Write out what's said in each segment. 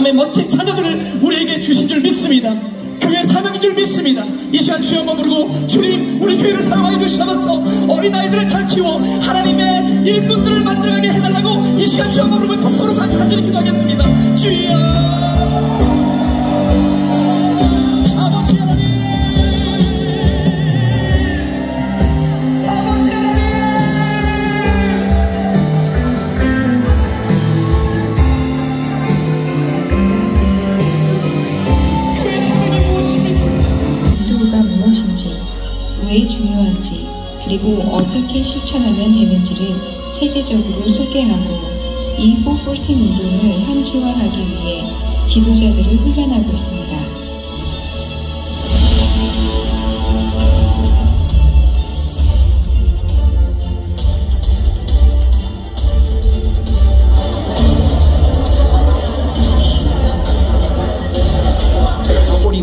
하나님의 멋진 자녀들을 우리에게 주신 줄 믿습니다. 교회 사명인 줄 믿습니다. 이 시간 주여 한번 부르고 주님 우리 교회를 사용하여 주시면서 어린아이들을 잘 키워 하나님의 일꾼들을 만들어가게 해달라고 이 시간 주여 한번 부르고 동서로 간절히 기도하겠습니다. 주여 왜 중요한지 그리고 어떻게 실천하면 되는지를 세계적으로 소개하고 이 414 운동을 현지화하기 위해 지도자들을 훈련하고 있습니다.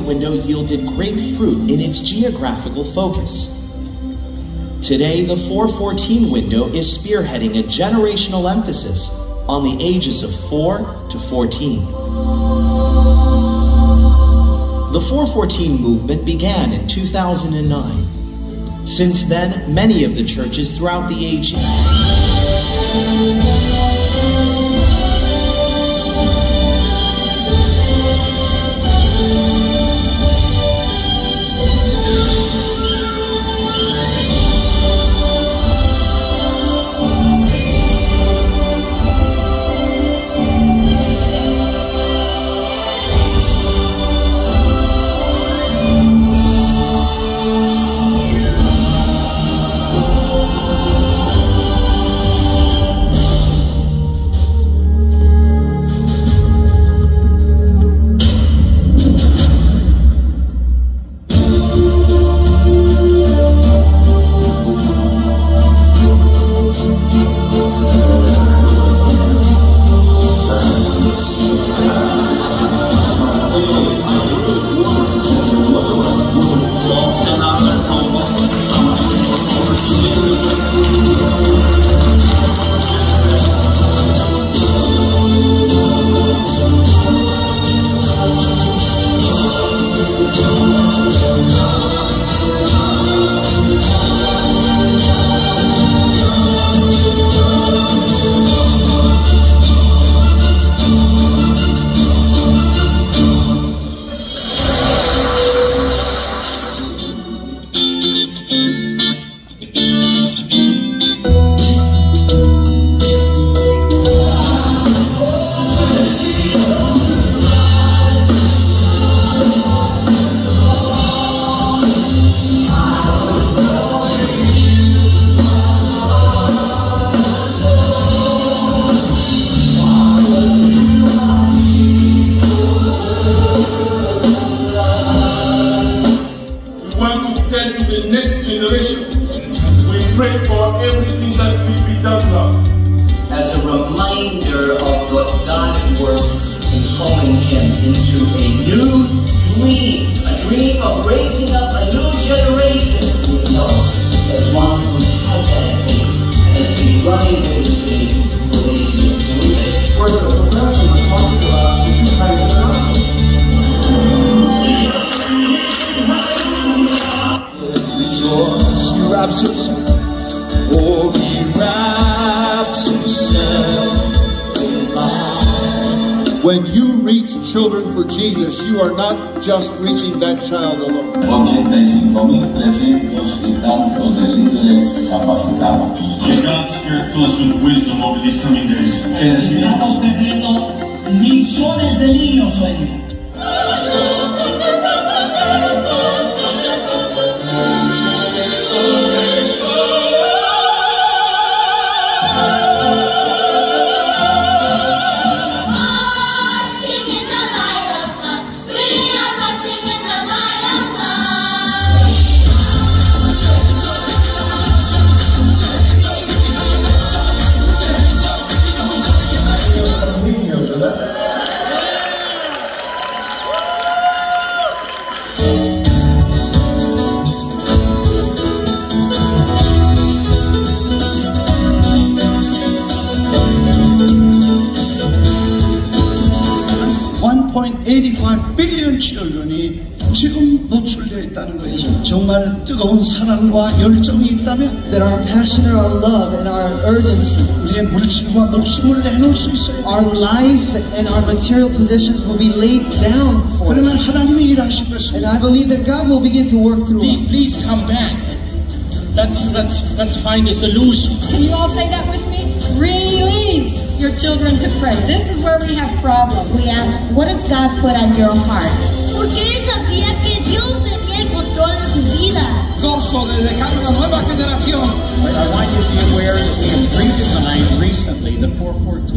Window yielded great fruit in its geographical focus. Today, the 414 window is spearheading a generational emphasis on the ages of 4 to 14. The 414 movement began in 2009. Since then, many of the churches throughout the ages When you reach children for Jesus, you are not just reaching that child alone. 85,330 están los líderes capacitados. May God's Spirit fill us with wisdom over these coming days. Estamos perdiendo millones de niños hoy día. 85 billion children이 지금 노출되어 있다는 거예요. 정말 뜨거운 사랑과 열정이 있다면 that our passion, our love, and our urgency, 우리의 물질과 목숨을 내놓을 수 있어요. our life and our material possessions will be laid down for us. 그러면 하나님이 일하실 것입니다. And I believe that God will begin to work through us. Please come back. Let's find a solution. Can you all say that with me? Release your children to pray. This is where we have problems. We ask, what does God put on your heart? Porque él sabía que Dios tenía el control de su vida. Gozo de dejar una nueva generación. I want you to be aware that we have redesigned recently the 414.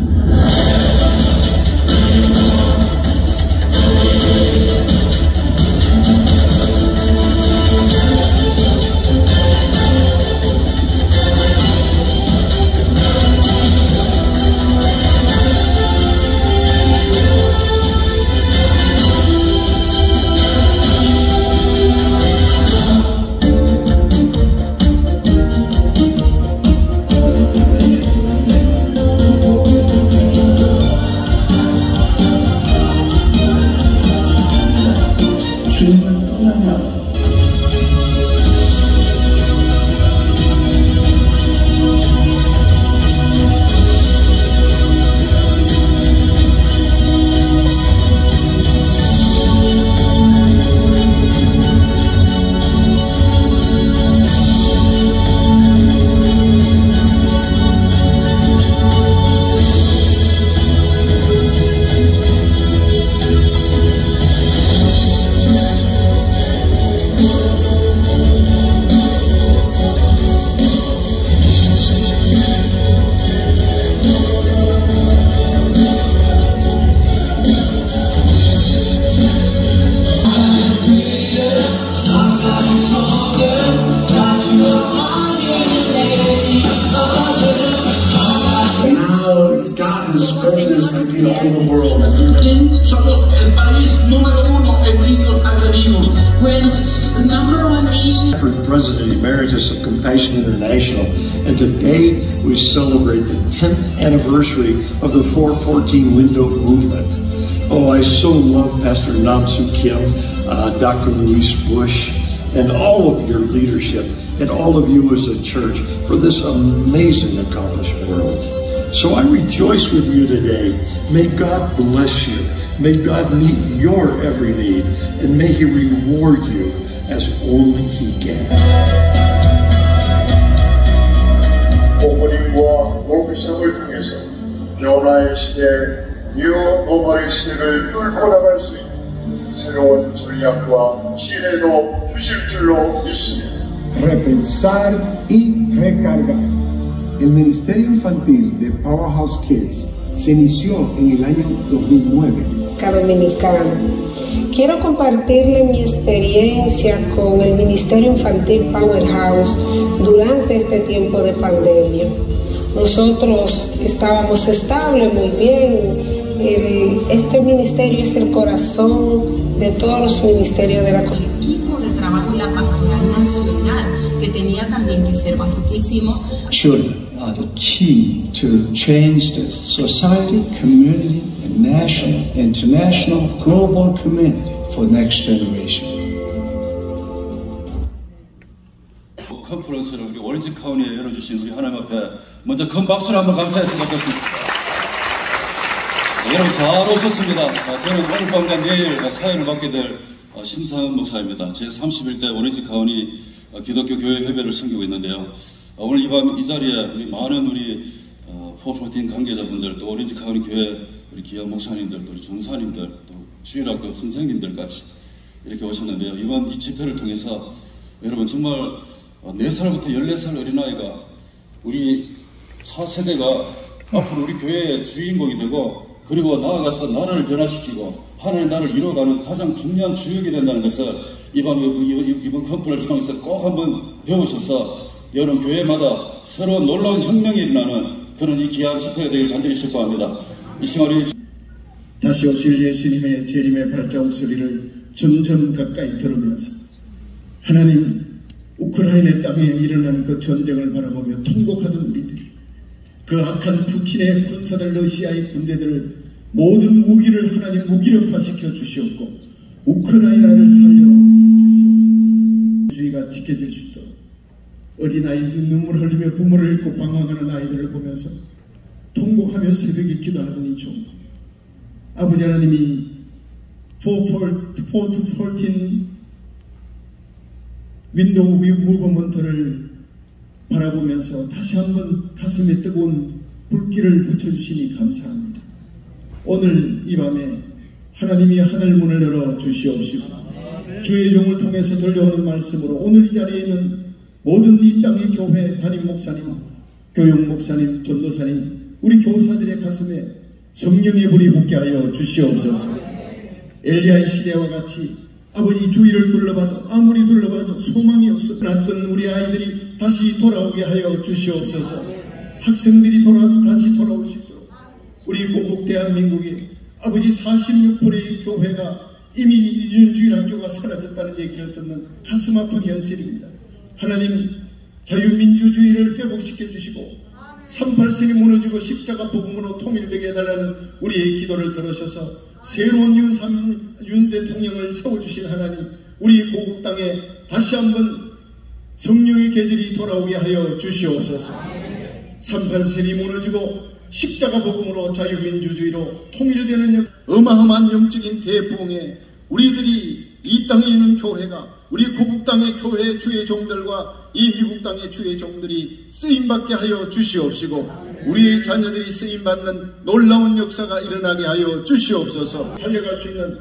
Somos el país número 1 en niños agredidos. We're the #1 nation. President Emeritus of Compassion International, and today we celebrate the 10th anniversary of the 414 Window Movement. Oh, I so love Pastor Nam Soo Kim, Dr. Louise Bush, and all of your leadership, and all of you as a church for this amazing accomplished world. So I rejoice with you today. May God bless you. May God meet your every need, and may He reward you as only He can. 오프닝과 워크숍을 통해서 변화의 시대, 뉴 노멀의 시대를 뚫고 나갈 수 있는 새로운 전략과 지혜도 주실 줄로 믿습니다. Repensar y recargar. El Ministerio Infantil de Powerhouse Kids se inició en el año 2009. Dominicana. Quiero compartirle mi experiencia con el Ministerio Infantil Powerhouse durante este tiempo de pandemia. Nosotros estábamos estables, muy bien. Este ministerio es el corazón de todos los ministerios de la comunidad. El equipo de trabajo en la página nacional que tenía también que ser, así que hicimos. The key to change the society, community, and national, international, global community for next generation. 컨퍼런스를 우리 오렌지 카운티에 열어주신 우리 하나님 앞에 먼저 큰 박수를 한번 감사했으면 좋겠습니다. 여러분 잘 오셨습니다. 저는 오늘 밤과 내일 사회를 맡게 될 심상은 목사입니다. 제31대 오렌지 카운티 기독교 교회 협회를 섬기고 있는데요. 오늘 이 밤 이 자리에 우리 많은 우리 414 관계자분들, 또 오렌지 카운티 교회 우리 기업 목사님들, 또 우리 전사님들, 또 주일학교 선생님들까지 이렇게 오셨는데요. 이번 이 집회를 통해서 여러분 정말 4살부터 14살 어린아이가 우리 4세대가 앞으로 우리 교회의 주인공이 되고, 그리고 나아가서 나라를 변화시키고 하나의 나라를 이뤄가는 가장 중요한 주역이 된다는 것을 이번 컨퍼런스를 통해서 꼭 한번 배우셔서 여러분 교회마다 새로운 놀라운 혁명이 일어나는 그런 이 귀한 집회가 되기를 간절히 축복합니다. 이 시간에 다시 오실 예수님의 재림의 발자국 소리를 점점 가까이 들으면서 하나님, 우크라이나 땅에 일어난 그 전쟁을 바라보며 통곡하는 우리들이, 그 악한 푸틴의 군사들, 러시아의 군대들을 모든 무기를 하나님 무기력화시켜 주시옵고 우크라이나를 살려 주의가 지켜질 수 있도록 어린아이들이 눈물 흘리며 부모를 잃고 방황하는 아이들을 보면서 통곡하며 새벽에 기도하던 이 종 아버지 하나님이 4-14 윈도우 무브먼트를 바라보면서 다시 한번 가슴에 뜨거운 불길을 붙여주시니 감사합니다. 오늘 이 밤에 하나님이 하늘문을 열어 주시옵시고 주의 종을 통해서 들려오는 말씀으로 오늘 이 자리에 있는 모든 이 땅의 교회 담임 목사님, 교육 목사님, 전도사님, 우리 교사들의 가슴에 성령의 불이 붙게 하여 주시옵소서. 엘리야의 시대와 같이 아버지 주위를 둘러봐도 아무리 둘러봐도 소망이 없어 났던 우리 아이들이 다시 돌아오게 하여 주시옵소서. 학생들이 다시 돌아올 수 있도록 우리 고국 대한민국에 아버지 46%의 교회가 이미 윤주일 학교가 사라졌다는 얘기를 듣는 가슴 아픈 현실입니다. 하나님 자유민주주의를 회복시켜 주시고 38선이 무너지고 십자가 복음으로 통일되게 해달라는 우리의 기도를 들으셔서 새로운 윤 대통령을 세워주신 하나님, 우리 고국 땅에 다시 한번 성령의 계절이 돌아오게 하여 주시옵소서. 38선이 무너지고 십자가 복음으로 자유민주주의로 통일되는 어마어마한 영적인 대부흥에 우리들이 이 땅에 있는 교회가 우리 고국 땅의 교회 주의 종들과 이 미국 땅의 주의 종들이 쓰임받게 하여 주시옵시고 우리의 자녀들이 쓰임받는 놀라운 역사가 일어나게 하여 주시옵소서. 달려갈 수 있는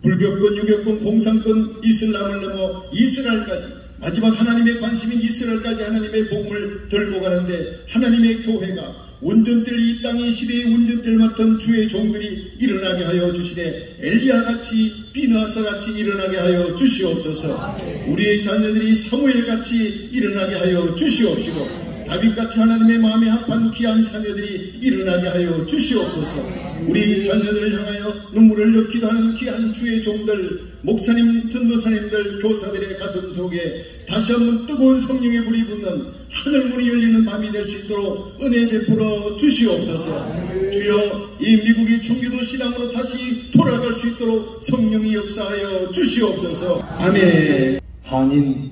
불교권, 유교권, 공산권, 이슬람을 넘어 이스라엘까지 마지막 하나님의 관심인 이스라엘까지 하나님의 복음을 들고 가는데 하나님의 교회가 운전들 이 땅의 시대의 운전들 맡은 주의 종들이 일어나게 하여 주시되 엘리야같이 비느하사같이 일어나게 하여 주시옵소서. 우리의 자녀들이 사무엘같이 일어나게 하여 주시옵시고 다윗같이 하나님의 마음에 합한 귀한 자녀들이 일어나게 하여 주시옵소서. 우리 자녀들을 향하여 눈물을 넣기도 하는 귀한 주의 종들, 목사님, 전도사님들, 교사들의 가슴 속에 다시 한번 뜨거운 성령의 불이 붙는 하늘문이 열리는 밤이 될 수 있도록 은혜 베풀어 주시옵소서. 주여 이 미국이 청교도 신앙으로 다시 돌아갈 수 있도록 성령이 역사하여 주시옵소서. 아멘. 한인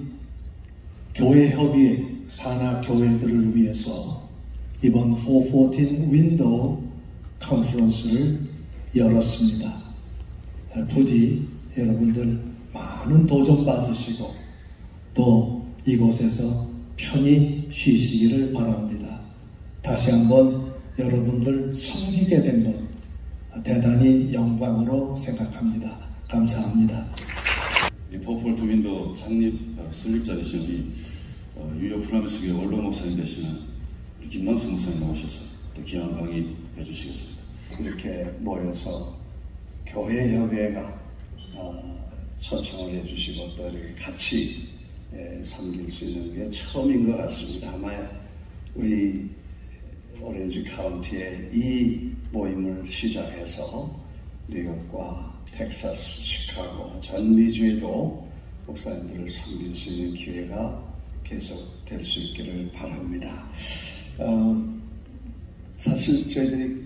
교회협의회 산하 교회들을 위해서 이번 414 윈도우 컨퍼런스를 열었습니다. 부디 여러분들 많은 도전 받으시고 또 이곳에서 편히 쉬시기를 바랍니다. 다시 한번 여러분들 섬기게 된 것 대단히 영광으로 생각합니다. 감사합니다. 이 414 윈도우 창립 설립자 되신 우리 유효 프라미스교회 원로 목사님 되시는 우리 김남수 목사님 나오셔서 또 귀한 강의 해주시겠습니다. 이렇게 모여서 교회협의회가 초청을 해주시고 또 이렇게 같이 섬길 수 있는 게 처음인 것 같습니다. 아마 우리 오렌지 카운티에 이 모임을 시작해서 뉴욕과 텍사스, 시카고, 전 미주에도 목사님들을 섬길 수 있는 기회가 계속 될 수 있기를 바랍니다. 사실 저희들이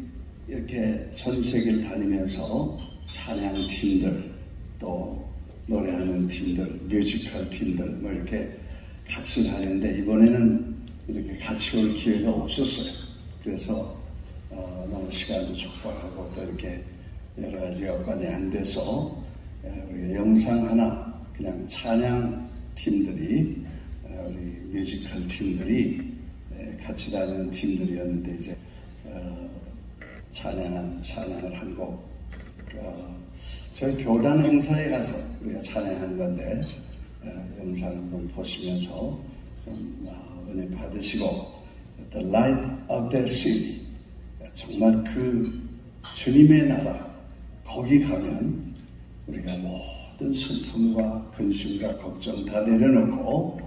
이렇게 전 세계를 다니면서 찬양 팀들, 또 노래하는 팀들, 뮤지컬 팀들 뭐 이렇게 같이 다니는데 이번에는 이렇게 같이 올 기회가 없었어요. 그래서 너무 시간도 촉박하고 또 이렇게 여러 가지 여건이 안 돼서 우리가 영상 하나 그냥 찬양 팀들이 우리 뮤지컬 팀들이 같이 다니는 팀들이었는데 이제 찬양을 한 곡 저희 교단 행사에 가서 우리가 찬양한 건데 영상 한번 보시면서 좀 은혜 받으시고 The Light of the City 정말 그 주님의 나라 거기 가면 우리가 모든 슬픔과 근심과 걱정 다 내려놓고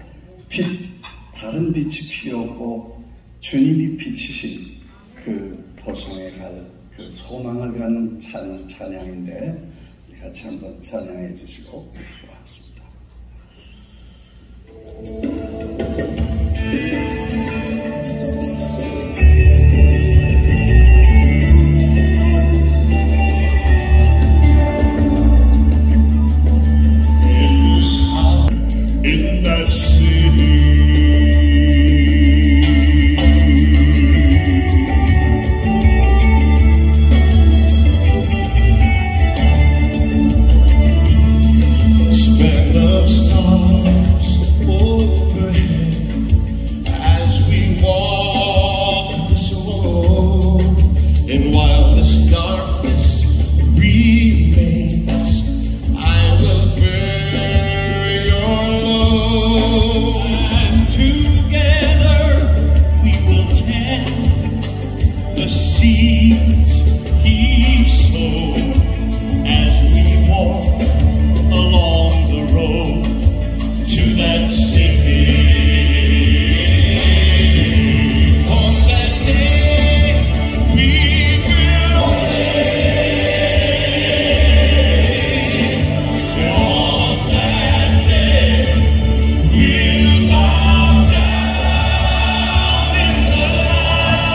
다른 빛이 피어오고 주님이 비치신 그 도성에 갈 그 소망을 가는 찬양인데 같이 한번 찬양해 주시고 고맙습니다. the seeds he sowed as we walk along the road to that city. On that day we will lay. On that day we'll bow down in the light,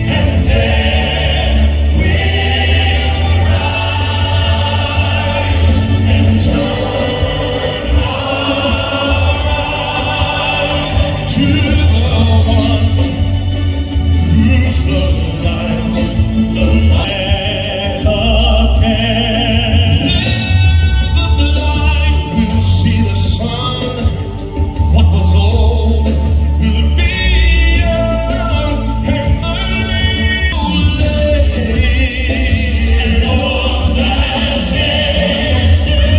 and then we'll rise and turn our eyes to the one who's the light again. The blind will see the sun. What was old will be young, and the late. And on that day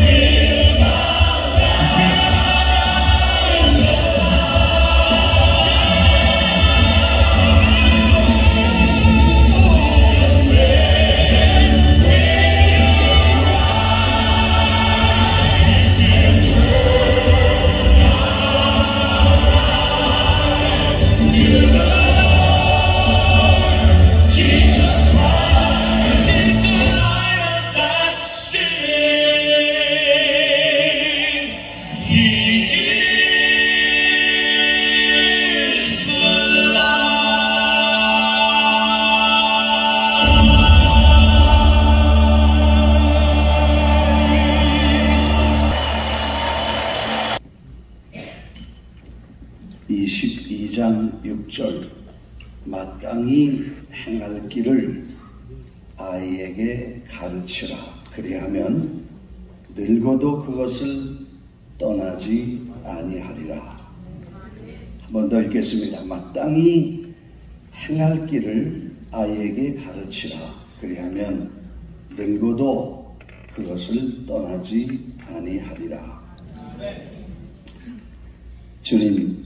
we'll bow down in the Jesus Christ is the light of that city. He is the light. (22장 6절) 마땅히 행할 길을 아이에게 가르치라. 그리하면 늙어도 그것을 떠나지 아니하리라. 한 번 더 읽겠습니다. 마땅히 행할 길을 아이에게 가르치라. 그리하면 늙어도 그것을 떠나지 아니하리라. 주님,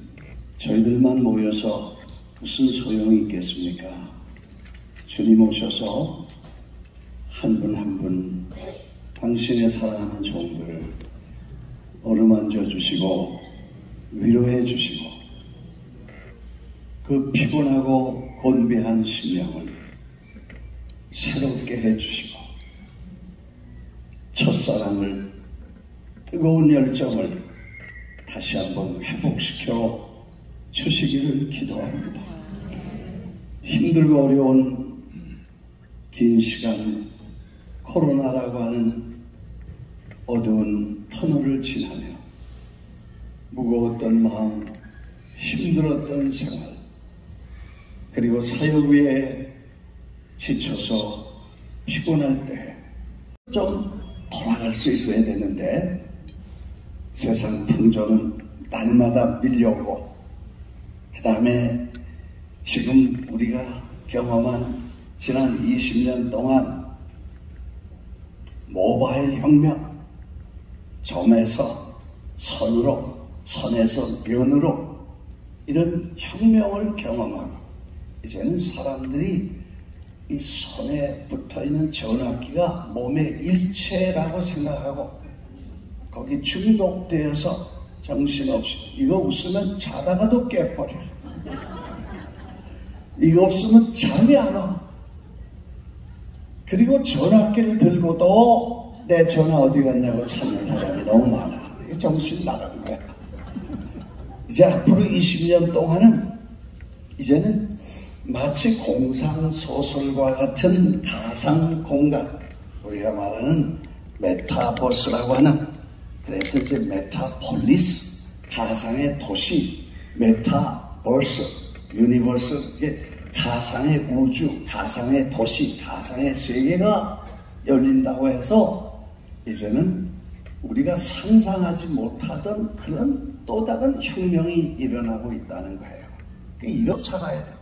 저희들만 모여서 무슨 소용이 있겠습니까? 주님 오셔서 한 분 한 분 당신의 사랑하는 종들을 어루만져 주시고 위로해 주시고 그 피곤하고 곤비한 심령을 새롭게 해 주시고 첫사랑을 뜨거운 열정을 다시 한번 회복시켜 주시기를 기도합니다. 힘들고 어려운 긴 시간 코로나라고 하는 어두운 터널을 지나며 무거웠던 마음, 힘들었던 생활, 그리고 사역 위에 지쳐서 피곤할 때 좀 돌아갈 수 있어야 되는데 세상 풍조는 날마다 밀려오고 그 다음에 지금 우리가 경험한 지난 20년 동안 모바일 혁명, 점에서 선으로, 선에서 면으로 이런 혁명을 경험하고 이제는 사람들이 이 손에 붙어있는 전화기가 몸의 일체라고 생각하고 거기 중독되어서 정신없이 이거 없으면 자다가도 깨버려. 이거 없으면 잠이 안 와. 그리고 전화기를 들고도 내 전화 어디 갔냐고 찾는 사람이 너무 많아. 이게 정신 나간 거야. 이제 앞으로 20년 동안은 이제는 마치 공상소설과 같은 가상 공간, 우리가 말하는 메타버스라고 하는, 그래서 이제 메타폴리스, 가상의 도시, 메타버스, 유니버스, 이게 가상의 우주, 가상의 도시, 가상의 세계가 열린다고 해서 이제는 우리가 상상하지 못하던 그런 또 다른 혁명이 일어나고 있다는 거예요. 이렇게 찾아야 돼요.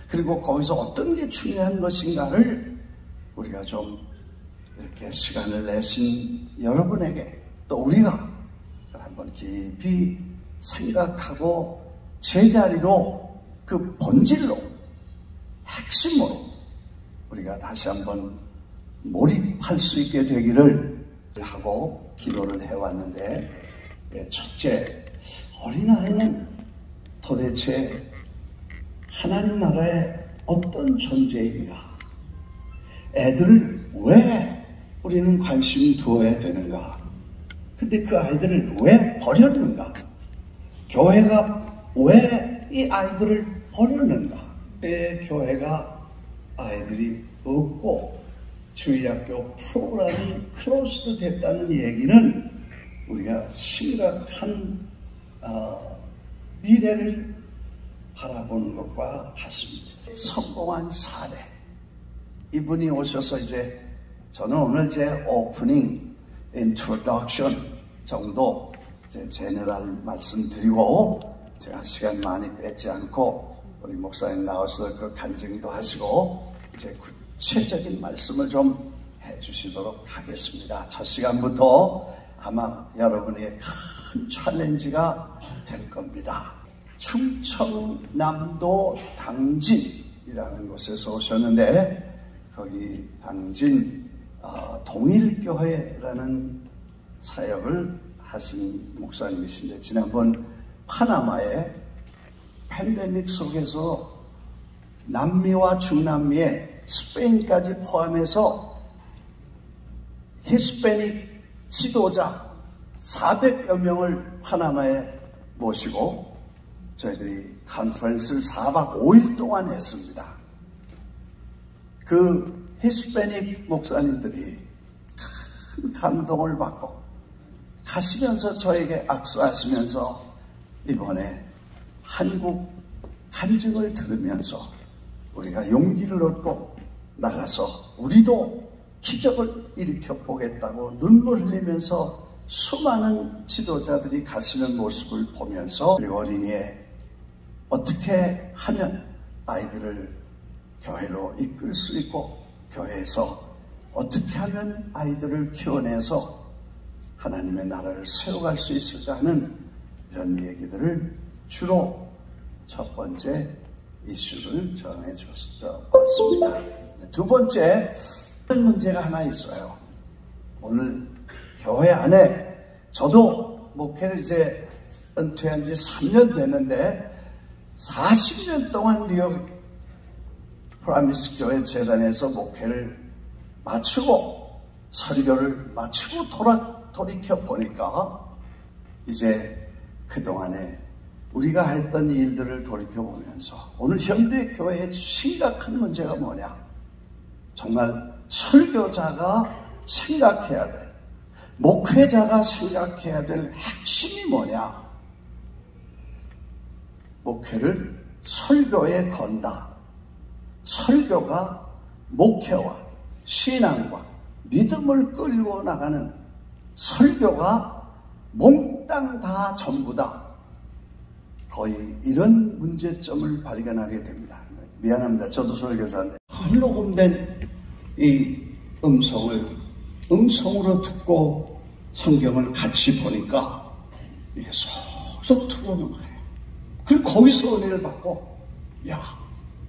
그리고 거기서 어떤 게 중요한 것인가를 우리가 좀 이렇게 시간을 내신 여러분에게 또 우리가 한번 깊이 생각하고 제자리로 그 본질로 핵심으로 우리가 다시 한번 몰입할 수 있게 되기를 하고 기도를 해왔는데, 첫째, 어린아이는 도대체 하나님 나라의 어떤 존재인가? 애들을 왜 우리는 관심 두어야 되는가? 근데 그 아이들을 왜 버렸는가? 교회가 왜 이 아이들을 버렸는가? 왜 교회가 아이들이 없고 주일학교 프로그램이 클로즈드 됐다는 얘기는 우리가 심각한 미래를 바라보는 것과 같습니다. 성공한 사례. 이분이 오셔서 이제 저는 오늘 제 오프닝 인트로덕션 정도 제 제너럴 말씀드리고, 제가 시간 많이 뺏지 않고 우리 목사님 나와서 그 간증도 하시고 이제 구체적인 말씀을 좀 해주시도록 하겠습니다. 첫 시간부터 아마 여러분에게 큰 챌린지가 될 겁니다. 충청남도 당진이라는 곳에서 오셨는데, 거기 당진 동일교회라는 사역을 하신 목사님이신데, 지난번 파나마의 팬데믹 속에서 남미와 중남미에 스페인까지 포함해서 히스패닉 지도자 400여 명을 파나마에 모시고 저희들이 컨퍼런스를 4박 5일 동안 했습니다. 그 히스패닉 목사님들이 큰 감동을 받고 가시면서 저에게 악수하시면서 이번에 한국 간증을 들으면서 우리가 용기를 얻고 나가서 우리도 기적을 일으켜 보겠다고 눈물 흘리면서 수많은 지도자들이 가시는 모습을 보면서 우리 어린이에 어떻게 하면 아이들을 교회로 이끌 수 있고, 교회에서 어떻게 하면 아이들을 키워내서 하나님의 나라를 세워갈 수 있을까 하는 이런 얘기들을 주로 첫 번째 이슈를 정해줬습니다. 두 번째 문제가 하나 있어요. 오늘 교회 안에 저도 목회를 이제 은퇴한 지 3년 됐는데 40년 동안 뉴욕 프라미스 교회 재단에서 목회를 마치고 설교를 마치고 돌이켜 보니까 이제 그동안에 우리가 했던 일들을 돌이켜보면서 오늘 현대교회의 심각한 문제가 뭐냐? 정말 설교자가 생각해야 될, 목회자가 생각해야 될 핵심이 뭐냐? 목회를 설교에 건다. 설교가 목회와 신앙과 믿음을 끌고 나가는, 설교가 몽땅 다 전부다. 거의 이런 문제점을 발견하게 됩니다. 미안합니다. 저도 설교사인데 녹음된 이 음성으로 듣고 성경을 같이 보니까 이게 속속 들어오는 거예요. 그리고 거기서 은혜를 받고, 야,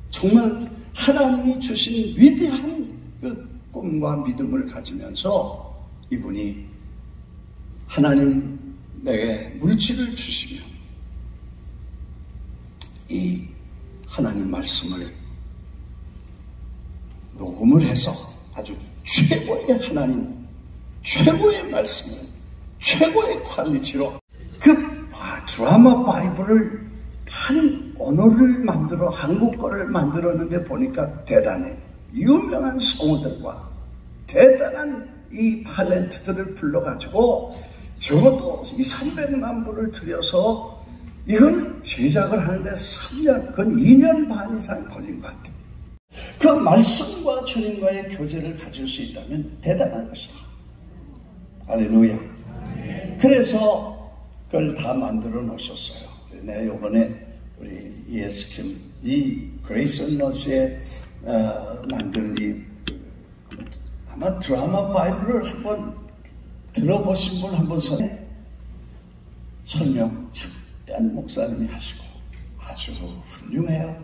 정말 하나님이 주신 위대한 그 꿈과 믿음을 가지면서 이분이 하나님 내게 물질을 주시면 이 하나님 말씀을 녹음을 해서 아주 최고의 하나님, 최고의 말씀을 최고의 퀄리티로 그 드라마 바이블을 한 언어를 만들어 한국 거를 만들었는데 보니까 대단해. 유명한 성우들과 대단한 이 탤런트들을 불러가지고 적어도 200~300만 불을 들여서 이건 제작을 하는데 3년, 그건 2년 반 이상 걸린 것 같아요. 그 말씀과 주님과의 교제를 가질 수 있다면 대단한 것이다. 할렐루야. 그래서 그걸 다 만들어 놓으셨어요. 내가 이번에 우리 ES킴, 이 그레이스 너스에 만든 이 아마 드라마 바이블을 한번 들어보신 분 한번 설명 잠깐 목사님이 하시고 아주 훌륭해요.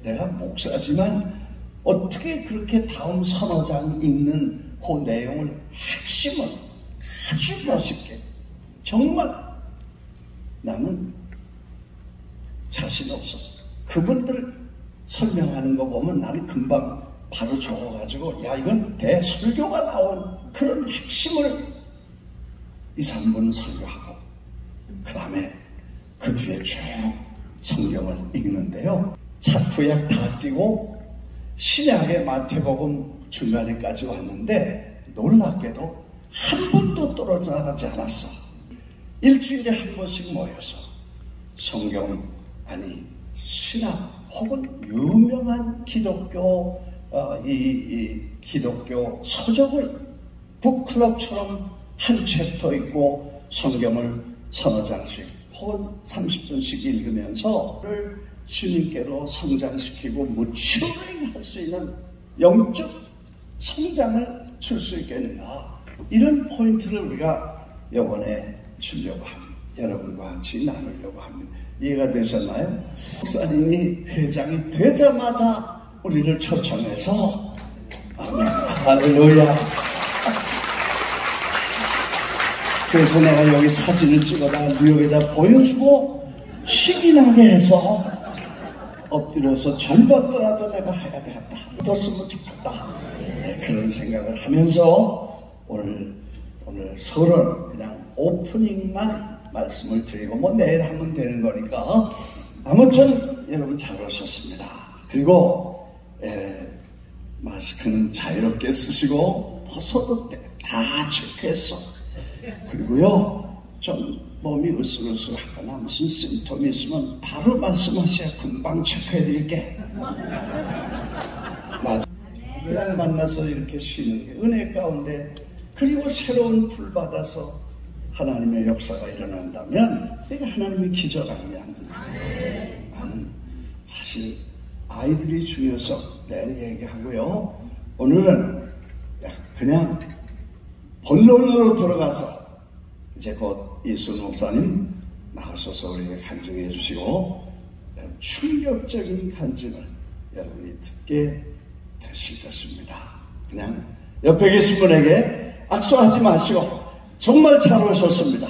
내가 목사지만 어떻게 그렇게 다음 서너 장 읽는 그 내용을 핵심을 아주 멋있게, 정말 나는 자신 없었어. 그분들 설명하는 거 보면 나는 금방 바로 적어가지고 야 이건 대설교가 나온 그런 핵심을 2~3분 설교하고 그 다음에 그 뒤에 쭉 성경을 읽는데요. 구약 다 띄고 신약의 마태복음 중간에까지 왔는데 놀랍게도 한 번도 떨어져 나가지 않았어. 일주일에 한 번씩 모여서 성경 아니 신학 혹은 유명한 기독교 기독교 서적을 북클럽처럼 한 챕터 읽고 성경을 서너 장씩 혹은 30분씩 읽으면서 주님께로 성장시키고 무추링할 수 있는 영적 성장을 줄 수 있겠는가, 이런 포인트를 우리가 이번에 주려고 합니다. 여러분과 같이 나누려고 합니다. 이해가 되셨나요? 목사님이 회장이 되자마자 우리를 초청해서 아멘 할렐루야. 그래서 내가 여기 사진을 찍어다 뉴욕에다 보여주고 신이 나게 해서 엎드려서 절 받더라도 내가 해야 되겠다, 뒀으면 좋겠다, 네, 그런 생각을 하면서 오늘 설은 그냥 오프닝만 말씀을 드리고 뭐 내일 하면 되는 거니까 아무튼 여러분 잘 오셨습니다. 그리고 마스크는 자유롭게 쓰시고 벗어도 다 체크했어. 그리고요 좀 몸이 으슬으슬하거나 무슨 심통이 있으면 바로 말씀하셔야 금방 체크해드릴게. 그냥 만나서 이렇게 쉬는 게 은혜 가운데, 그리고 새로운 풀 받아서 하나님의 역사가 일어난다면 이게 하나님의 기적 아니냐. 나는 사실 아이들이 중요해서 내일 얘기하고요. 오늘은 그냥 본론으로 들어가서 이제 곧 이순 목사님 나오셔서 우리에게 간증해 주시고 충격적인 간증을 여러분이 듣게 되실 것입니다. 그냥 옆에 계신 분에게 악수하지 마시고 정말 잘 오셨습니다.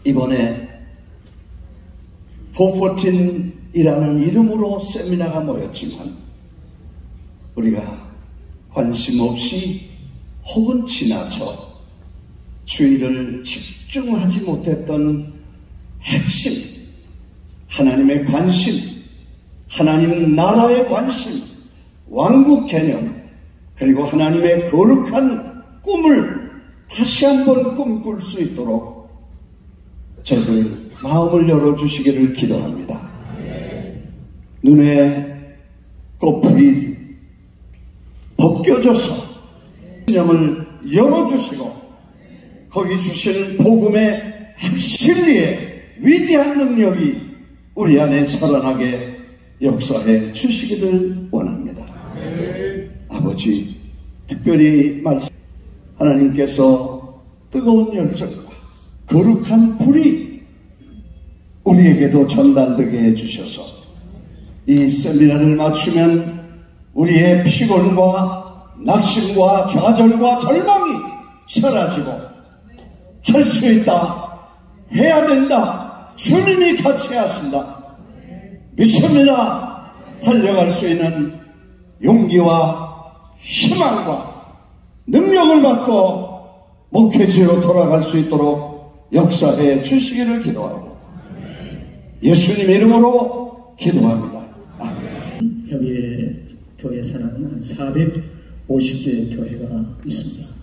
이번에 414이라는 이름으로 세미나가 모였지만 우리가 관심 없이 혹은 지나쳐 주의를 집중하지 못했던 핵심, 하나님의 관심, 하나님 나라의 관심, 왕국 개념, 그리고 하나님의 거룩한 꿈을 다시 한번 꿈꿀 수 있도록 저희들 마음을 열어주시기를 기도합니다. 눈에 꽃불이 벗겨져서 신념을 열어주시고 거기 주시는 복음의 핵심리에 위대한 능력이 우리 안에 살아나게 역사해 주시기를 원합니다. 아버지, 특별히 말씀 하나님께서 뜨거운 열정과 거룩한 불이 우리에게도 전달되게 해주셔서 이 세미나를 마치면 우리의 피곤과 낙심과 좌절과 절망이 사라지고 할 수 있다, 해야 된다, 주님이 같이 하신다, 믿습니다. 달려갈 수 있는 용기와 희망과 능력을 받고 목회지로 돌아갈 수 있도록 역사해 주시기를 기도하고 예수님 이름으로 기도합니다. 아멘. 협의회 교회 산하는 한 450개 교회가 있습니다.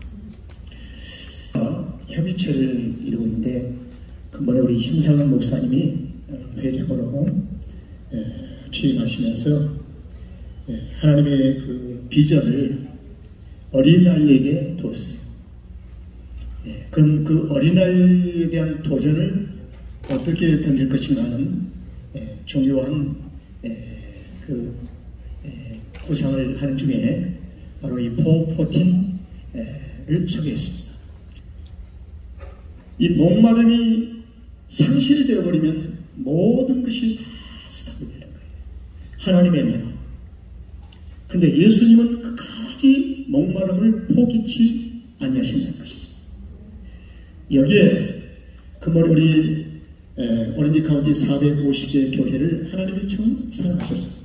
협의체를 이루고 있는데 근본에 우리 심상은 목사님이 회장으로 취임하시면서 하나님의 그 비전을 어린아이에게 두었어요. 그럼 그 어린아이에 대한 도전을 어떻게 던질 것인가 하는 중요한 구상을 하는 중에 바로 이 414를 소개했습니다. 이 목마름이 상실이 되어버리면 모든 것이 다 스탑이 되는 거예요. 하나님의 나라. 그런데 예수님은 끝까지 목마름을 포기치 아니하신다는 것이죠. 여기에 금월 우리 오렌지 카운티 450개 교회를 하나님이 처음 사랑하셨어요.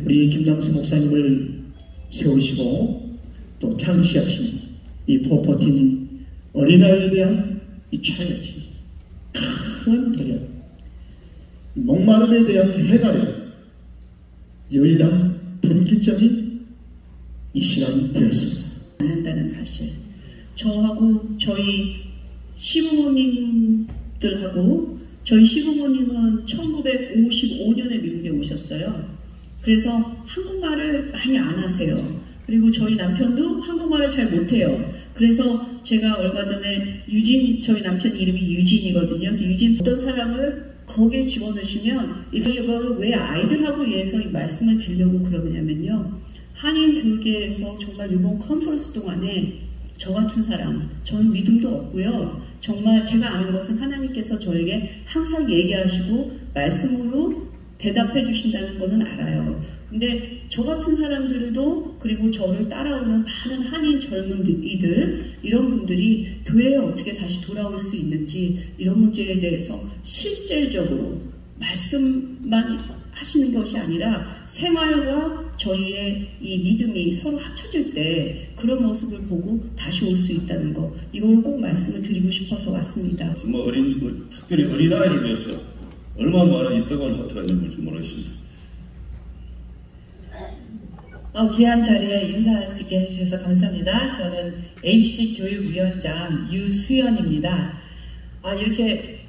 우리 김남수 목사님을 세우시고 또 창시하신 이 414 어린아이에 대한 이 차이지 큰 도전, 목마름에 대한 해결의 유일한 분기점이 이 시간이 되었습니다. 않는다는 사실. 저하고 저희 시부모님들하고 저희 시부모님은 1955년에 미국에 오셨어요. 그래서 한국말을 많이 안 하세요. 그리고 저희 남편도 한국말을 잘 못해요. 그래서 제가 얼마 전에 저희 남편 이름이 유진이거든요. 그래서 유진 어떤 사람을 거기에 집어넣으시면 이거를 왜 아이들하고 위해서 이 말씀을 드리려고 그러냐면요. 한인 교육에서 정말 이번 컨퍼런스 동안에 저 같은 사람, 저는 믿음도 없고요. 정말 제가 아는 것은 하나님께서 저에게 항상 얘기하시고 말씀으로 대답해 주신다는 것은 알아요. 근데 저 같은 사람들도 그리고 저를 따라오는 많은 한인 젊은 이들 이런 분들이 교회에 어떻게 다시 돌아올 수 있는지 이런 문제에 대해서 실질적으로 말씀만 하시는 것이 아니라 생활과 저희의 이 믿음이 서로 합쳐질 때 그런 모습을 보고 다시 올 수 있다는 거 이걸 꼭 말씀을 드리고 싶어서 왔습니다. 정말 특별히 어린아이를 위해서 얼마나 많은 이 떡을 허투가 있는지 모르겠습니다. 귀한 자리에 인사할 수 있게 해주셔서 감사합니다. 저는 ABC 교육위원장 유수연입니다. 이렇게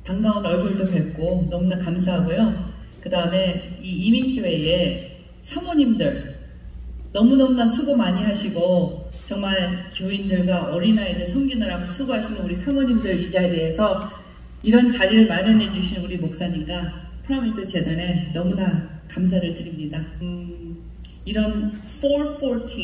반가운 얼굴도 뵙고 너무나 감사하고요. 그 다음에 이 이민교회의 사모님들 너무너무나 수고 많이 하시고 정말 교인들과 어린아이들 섬기느라고 수고하시는 우리 사모님들 이 자리에서 이런 자리를 마련해 주신 우리 목사님과 프라미스 재단에 너무나 감사를 드립니다. 이런 414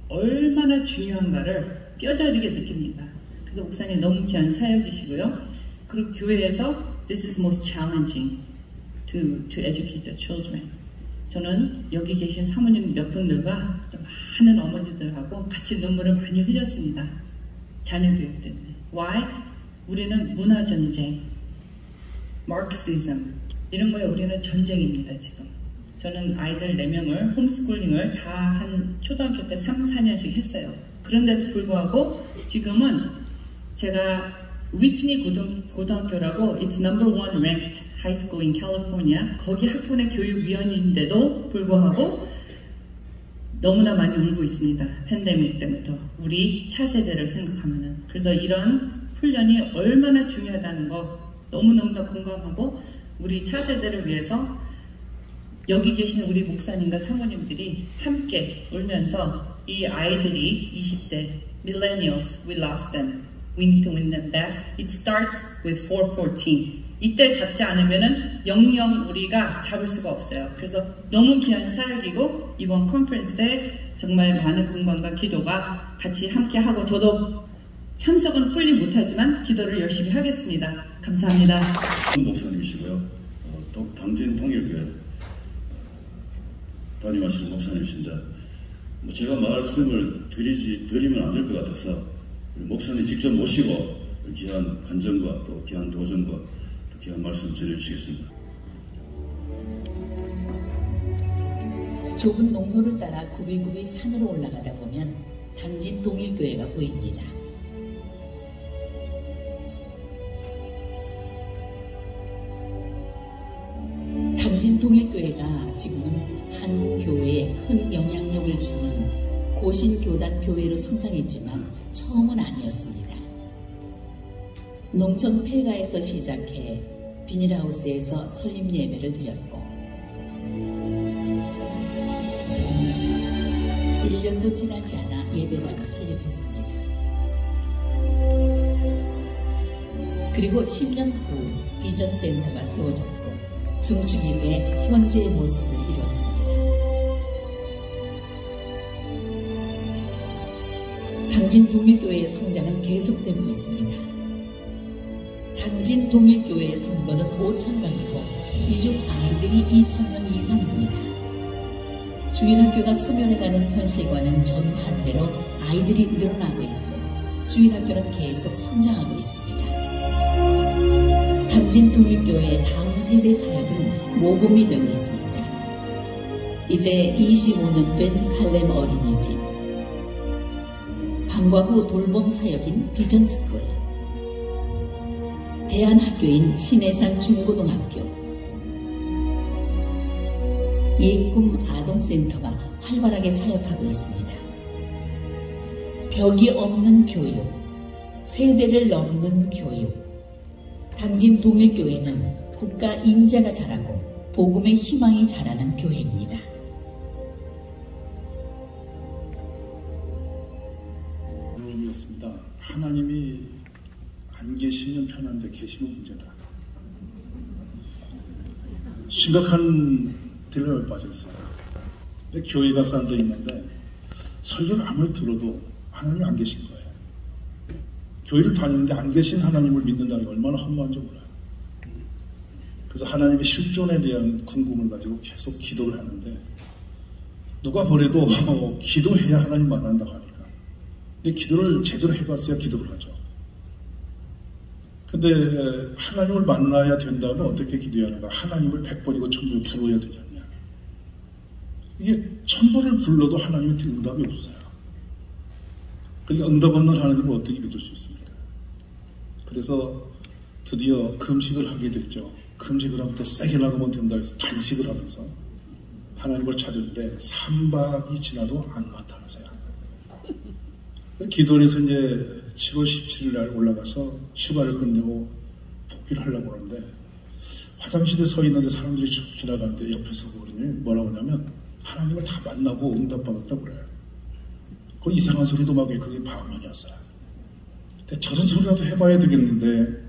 얼마나 중요한가를 뼈저리게 느낍니다. 그래서 목사님 너무 귀한 사역이시고요. 그리고 교회에서 This is most challenging to educate the children. 저는 여기 계신 사모님 몇 분들과 또 많은 어머니들하고 같이 눈물을 많이 흘렸습니다. 자녀 교육 때문에. Why? 우리는 문화전쟁, Marxism 이런 거에 우리는 전쟁입니다. 지금. 저는 아이들 4명을 홈스쿨링을 다 한 초등학교 때 3, 4년씩 했어요. 그런데도 불구하고 지금은 제가 위트니 고등학교라고 It's #1 ranked high school in California 거기 학군의 교육위원인데도 불구하고 너무나 많이 울고 있습니다. 팬데믹 때부터 우리 차세대를 생각하면은. 그래서 이런 훈련이 얼마나 중요하다는 거 너무너무나 공감하고 우리 차세대를 위해서 여기 계신 우리 목사님과 사모님들이 함께 울면서 이 아이들이 20대 millennials, we lost them. We need to win them back. It starts with 414. 이때 잡지 않으면은 영영 우리가 잡을 수가 없어요. 그래서 너무 귀한 사역이고 이번 컨퍼런스 때 정말 많은 분간과 기도가 같이 함께 하고 저도 참석은 풀리 못하지만 기도를 열심히 하겠습니다. 감사합니다. 목사님이시고요. 당진 통일교회 담임하시는 목사님이신데 제가 말씀을 드리면 안 될 것 같아서 우리 목사님 직접 모시고 귀한 간증과 또 귀한 도전과 또 귀한 말씀 전해주시겠습니다. 좁은 농로를 따라 굽이굽이 산으로 올라가다 보면 당진 동일교회가 보입니다. 당진 동일교회가 지금은 한국 교회에 큰 영향력을 주는 고신교단 교회로 성장했지만 처음은 아니었습니다. 농촌 폐가에서 시작해 비닐하우스에서 설립 예배를 드렸고 1년도 지나지 않아 예배당을 설립했습니다. 그리고 10년 후 비전센터가 세워졌고 중주교회 현재의 모습을 이뤘습니다. 당진 동일교회의 성장은 계속되고 있습니다. 당진 동일교회의 성도는 5,000명이고 이중 아이들이 2,000명 이상입니다. 주일학교가 소멸해가는 현실과는 정반대로 아이들이 늘어나고 있고 주일학교는 계속 성장하고 있습니다. 당진 동일교회의 다음 세대 사역은 모범이 되고 있습니다. 이제 25년 된 살렘 어린이집, 방과 후 돌봄 사역인 비전스쿨, 대안학교인 신해산 중고등학교, 예꿈 아동센터가 활발하게 사역하고 있습니다. 벽이 없는 교육, 세대를 넘는 교육, 당진 동일교회는 국가 인재가 자라고 복음의 희망이 자라는 교회입니다. 의미였습니다. 하나님이 안 계시면 편한데 계시면 문제다. 심각한 딜레마에 빠졌어요. 근데 교회 가서 앉아 있는데 설교를 아무리 들어도 하나님이 안 계신 거예요. 교회를 다니는데 안 계신 하나님을 믿는다는 게 얼마나 허무한지 몰라요. 그래서 하나님의 실존에 대한 궁금을 가지고 계속 기도를 하는데 누가 보래도 기도해야 하나님 만난다고 하니까. 근데 기도를 제대로 해봤어야 기도를 하죠. 근데 하나님을 만나야 된다면 어떻게 기도해야 하는가? 하나님을 100번이고 1000번을 불러야 되지 않냐? 이게 1000번을 불러도 하나님의 응답이 없어요. 그러니까 응답 없는 하나님을 어떻게 믿을 수 있습니까? 그래서 드디어 금식을 하게 됐죠. 금식을 하면 더 세게 나가면 된다 해서 단식을 하면서 하나님을 찾았는데 3박이 지나도 안 나타나세요. 기도원에서 이제 7월 17일 날 올라가서 휴가를 끝내고 복귀를 하려고 하는데 화장실에 서 있는데 사람들이 쭉 지나가는데 옆에서 뭐라고 하냐면 하나님을 다 만나고 응답받았다고 그래요. 그 이상한 소리도 막 그게 방언이었어요. 근데 저런 소리라도 해봐야 되겠는데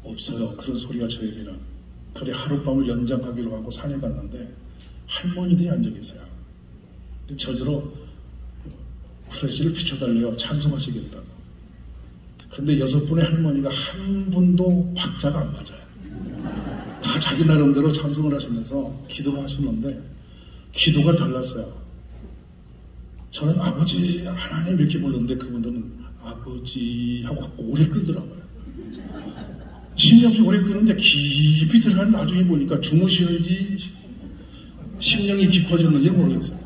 없어요. 그런 소리가 저에게는. 그래 하룻밤을 연장하기로 하고 산에 갔는데 할머니들이 앉아 계세요. 근데 저대로 플래시를 비춰달래요. 찬송하시겠다고. 근데 6분의 할머니가 한 분도 박자가 안 맞아요. 다 자기 나름대로 찬송을 하시면서 기도를 하시는데 기도가 달랐어요. 저는 아버지 하나님 이렇게 부르는데 그분들은 아버지 하고 오래 끄더라고요. 심리 없이 오래 끄는데 깊이 들어가는 나중에 보니까 주무시는지 심령이 깊어졌는지 모르겠어요.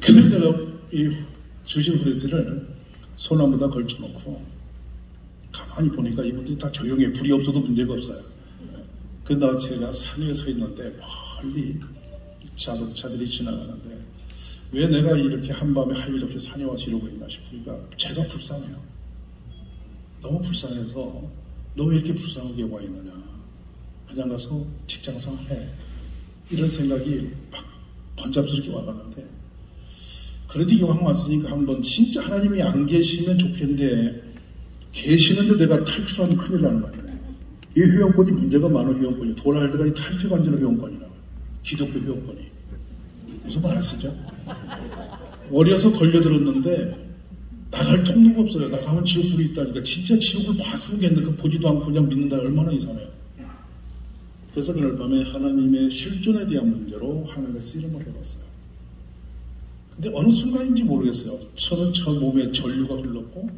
그래서 제가 이 주신 브레스를 소나무에다 걸쳐놓고 가만히 보니까 이분들이 다 조용해. 불이 없어도 문제가 없어요. 그러다 제가 산 위에 서 있는데 멀리 자동차들이 지나가는데 왜 내가 이렇게 한밤에 할 일 없이 산에 와서 이러고 있나 싶으니까 제가 불쌍해요. 너무 불쌍해서 너 왜 이렇게 불쌍하게 와 있느냐. 그냥 가서 직장생활 해. 이런 생각이 막 번잡스럽게 와가는데 그래도 이왕 왔으니까 한번 진짜 하나님이 안 계시면 좋겠는데 계시는데 내가 탈출하면 큰일 나는 거 아니네. 이 회원권이 문제가 많은 회원권이 돌아갈 때까지 탈퇴가 안 되는 회원권이라고. 기독교 회원권이. 무슨 말 하시죠? 어려서 걸려들었는데 나갈 통로가 없어요. 나가면 지옥불이 있다니까. 진짜 지옥을 봤으면 겠는데 그 보지도 않고 그냥 믿는다. 얼마나 이상해요. 그래서 그날 밤에 하나님의 실존에 대한 문제로 하나님과 씨름을 해봤어요. 근데 어느 순간인지 모르겠어요. 저는 저 몸에 전류가 흘렀고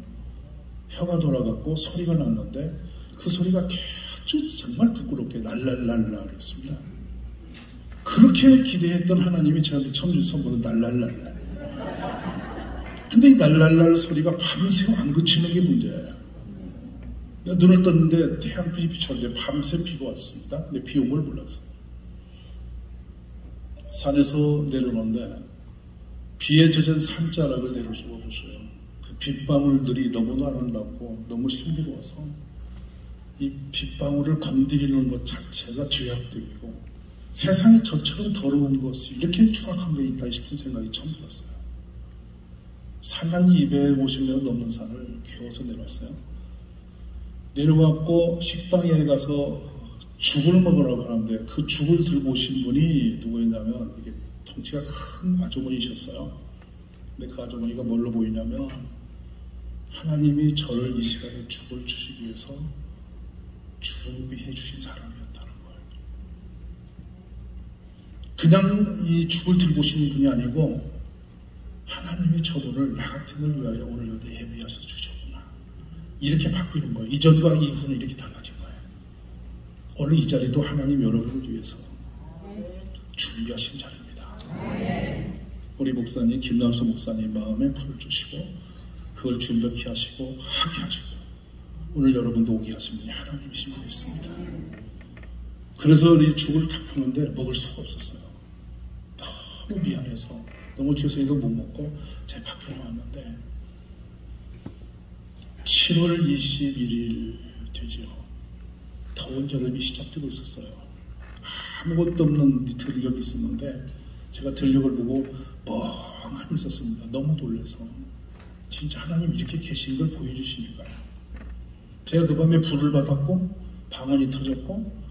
혀가 돌아갔고 소리가 났는데 그 소리가 아주 정말 부끄럽게 날랄랄랄이었습니다. 그렇게 기대했던 하나님이 저한테 처음 준 선물은 날랄랄랄. 근데 이 날랄랄 소리가 밤새 안 그치는 게 문제예요. 눈을 떴는데 태양빛이 비쳤는데 밤새 비가 왔습니다. 근데 비 온 걸 몰랐어요. 산에서 내려오는데 비에 젖은 산자락을 내려주고 보세요. 그 빗방울들이 너무나 아름답고 너무 신비로워서 이 빗방울을 건드리는 것 자체가 죄악되고 세상에 저처럼 더러운 것이 이렇게 추악한 게 있다 싶은 생각이 처음 들었어요. 산 한 250m 넘는 산을 겨워서 내려왔어요. 내려왔고 식당에 가서 죽을 먹으라고 하는데 그 죽을 들고 오신 분이 누구였냐면 이게 덩치가 큰 아주머니셨어요. 근데 그 아주머니가 뭘로 보이냐면 하나님이 저를 이 시간에 죽을 주시기 위해서 준비해 주신 사람이었다는 거예요. 그냥 이 죽을 들고 오시는 분이 아니고 하나님의 저분을 나 같은 걸 위하여 오늘 여기 예비하셔 주셨구나. 이렇게 바뀌는 거예요. 이전과 이후는 이렇게 달라진 거예요. 오늘 이 자리도 하나님 여러분을 위해서 준비하신 자리입니다. 우리 목사님, 김남수 목사님 마음에 불을 주시고 그걸 준비케 하시고 하게 하시고 오늘 여러분도 오게 하신 분이 하나님이신 분 있습니다. 그래서 우리 죽을 다 푸는데 먹을 수가 없었어요. 너무 미안해서 너무 죄송해서 못 먹고 제가 밖에 나왔는데 7월 21일 되죠. 더운 여름이 시작되고 있었어요. 아무것도 없는 들녘이 있었는데 제가 들녘을 보고 멍하니 있었습니다. 너무 놀라서 진짜 하나님 이렇게 계신 걸 보여주시니까요. 제가 그 밤에 불을 받았고 방언이 터졌고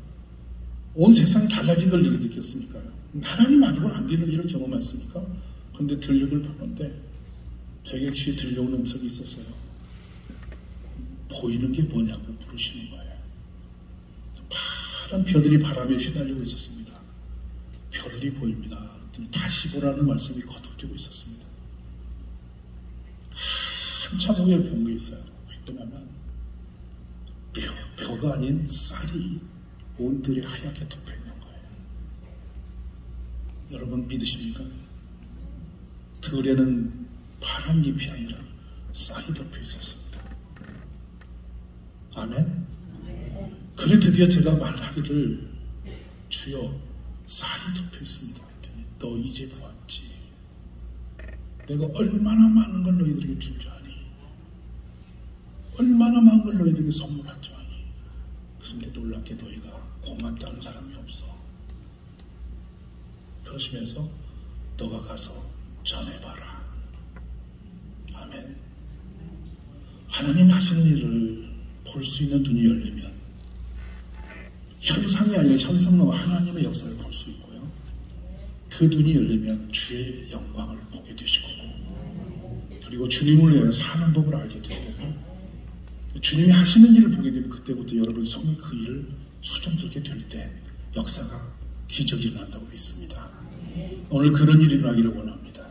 온 세상이 달라진 걸 느꼈으니까요. 하나님 아니고는 안 되는 일을 경험했으니까. 근데 들녘을 보는데 저격시 들려오는 음성이 있었어요. 보이는 게 뭐냐고 부르시는 거예요. 파란 별들이 바람에 휘날리고 있었습니다. 별들이 보입니다. 다시 보라는 말씀이 거듭되고 있었습니다. 한참 후에 본 게 있어요. 왜냐하면 벼가 아닌 쌀이 온들이 하얗게 덮여 있는 거예요. 여러분 믿으십니까? 들에는 파란 잎이 아니라 쌀이 덮여 있었습니다. 아멘? 그래 드디어 제가 말하기를 주여 쌀이 덮여 있습니다. 너 이제 보았지. 내가 얼마나 많은 걸 너희들에게 준 줄 아니? 얼마나 많은 걸 너희들에게 선물한 줄 아니? 그런데 놀랍게 너희가 고맙다는 사람이 없어. 그러시면서 너가 가서 전해봐라. 아멘. 하나님 하시는 일을 볼 수 있는 눈이 열리면 현상이 아니라 현상로 하나님의 역사를 볼 수 있고요. 그 눈이 열리면 주의 영광을 보게 되시고 그리고 주님을 위하여 사는 법을 알게 되고 주님이 하시는 일을 보게 되면 그때부터 여러분 성이 그 일을 수정들게 될 때 역사가 기적이 일어난다고 믿습니다. 오늘 그런 일이 일어나기를 원합니다.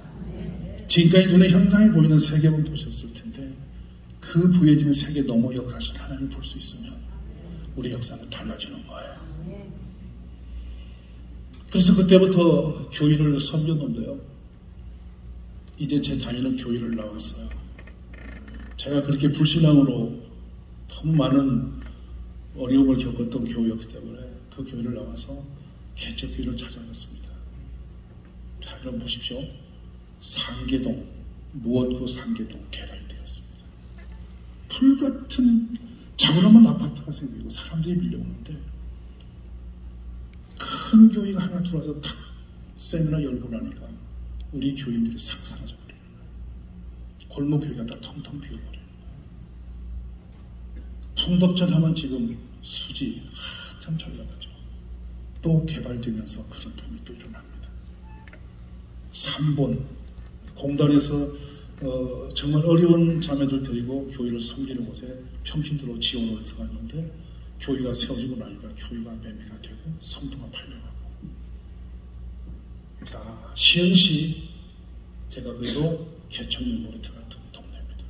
지금까지 눈에 현상이 보이는 세계만 보셨을 텐데 그 보여지는 세계 너머 역사실 하나님 볼 수 있으면 우리 역사는 달라지는 거예요. 그래서 그때부터 교회를 섬겼는데요. 이제 제 다니는 교회를 나왔어요. 제가 그렇게 불신앙으로 너무 많은 어려움을 겪었던 교회였기 때문에 그 교회를 나와서 개척교회를 찾아갔습니다. 자, 여러분 보십시오. 상계동, 무원구 상계동 개발되었습니다. 풀같은 자그마한 아파트가 생기고 사람들이 밀려오는데 큰 교회가 하나 들어와서 탁 세미나 열고 나니까 우리 교인들이 싹 사라져버리는 거예요. 골목교회가 다 텅텅 비어버리는 거예요. 풍덕전 하면 지금 수지 한참 달려가죠. 또 개발되면서 그런 붐이 또 일어납니다. 3번 공단에서 정말 어려운 자매들 데리고 교회를 섬기는 곳에 평신도로 지원을 들어갔는데 교회가 세워지고 나니까 교회가 매매가 되고 성도가 팔려가고 자, 시흥시 제가 그래도 개천면 놀이터 같은 동네입니다.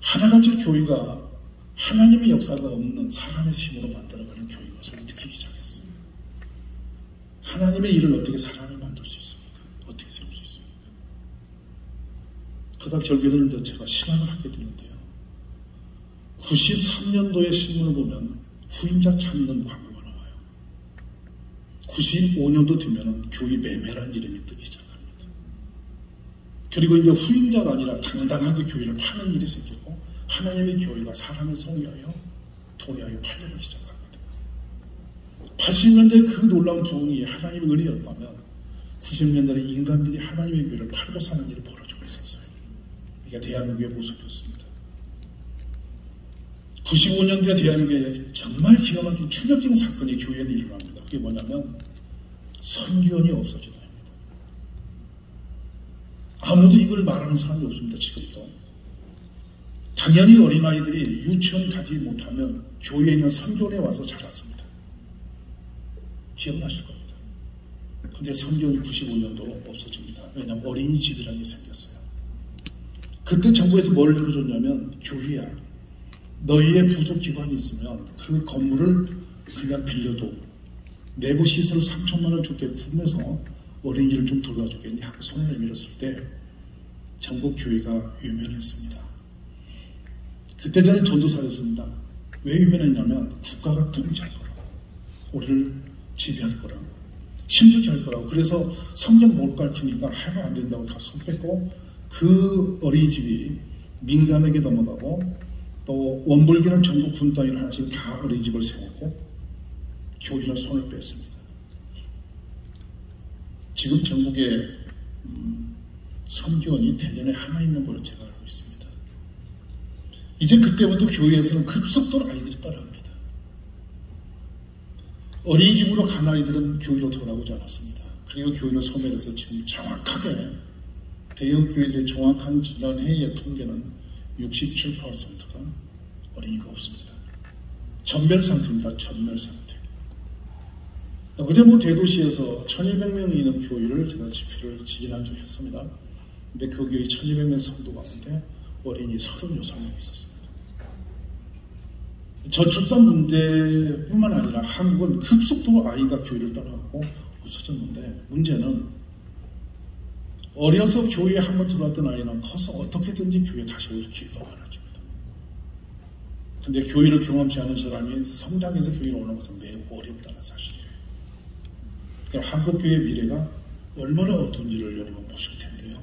하나같이 교회가 하나님의 역사가 없는 사람의 힘으로 만들어가는 교회인 것을 느끼기 시작했어요. 하나님의 일을 어떻게 사람이 만들 수 있습니까? 어떻게 세울 수 있습니까? 그러다 결국에는 제가 신앙을 하게 되는데요. 93년도에 신문을 보면 후임자 찾는 광고가 나와요. 95년도 되면 교회 매매라는 이름이 뜨기 시작합니다. 그리고 이제 후임자가 아니라 당당하게 교회를 파는 일이 생기고 하나님의 교회가 사람을 성위하여 통하여 팔려가기 시작합니다. 80년대 그 놀라운 부흥이 하나님의 은혜였다면 90년대에 인간들이 하나님의 교회를 팔고 사는 일이 벌어지고 있었어요. 이게 대한민국의 모습이었습니다. 95년도에 대한민국에 정말 기가 막힌 충격적인 사건이 교회에 일어납니다. 그게 뭐냐면 선교원이 없어지는 겁니다. 아무도 이걸 말하는 사람이 없습니다. 지금도. 당연히 어린아이들이 유치원 가지 못하면 교회에 있는 선교원에 와서 자랐습니다. 기억나실 겁니다. 근데 선교원이 95년도로 없어집니다. 왜냐하면 어린이집이라는 게 생겼어요. 그때 정부에서 뭘 열어줬냐면, 교회야, 너희의 부속기관이 있으면 그 건물을 그냥 빌려도 내부 시설을 3천만 원 줄게 구면서 어린이를 좀 돌봐주겠니 하고 손을 내밀었을 때 전국 교회가 유명했습니다. 그때 저는 전도사였습니다. 왜 유명했냐면 국가가 통제할 거라고, 우리를 지배할 거라고, 힘들게 할 거라고. 그래서 성경 못 가르치니까 하면 안 된다고 다 손 뺐고, 그 어린이집이 민간에게 넘어가고, 또 원불교는 전국 군 단위로 하나씩 다 어린이집을 세웠고, 교회는 손을 뺐습니다. 지금 전국에 선교원이 대전에 하나 있는 걸로 제가 알고 있습니다. 이제 그때부터 교회에서는 급속도로 아이들이 따라합니다. 어린이집으로 간 아이들은 교회로 돌아오지 않았습니다. 그리고 교회는 소멸해서 지금 정확하게 대형 교회들의 정확한 지난해의 통계는 67%가 어린이가 없습니다. 전멸 상태입니다. 전멸 상태. 어제 대도시에서 1200명이 있는 교회를 제가 집회를 지난주에 했습니다. 근데 그 교회 1200명 성도 가운데 어린이 36명이 있었습니다. 저출산 문제뿐만 아니라 한국은 급속도로 아이가 교회를 떠나고 없어졌는데, 문제는 어려서 교회에 한번 들어왔던 아이는 커서 어떻게든지 교회에 다시 올 기회가 많아집니다. 근데 교회를 경험치 않은 사람이 성당에서 교회에 오는 것은 매우 어렵다는 사실이에요. 한국 교회의 미래가 얼마나 어두운지를 여러분 보실 텐데요.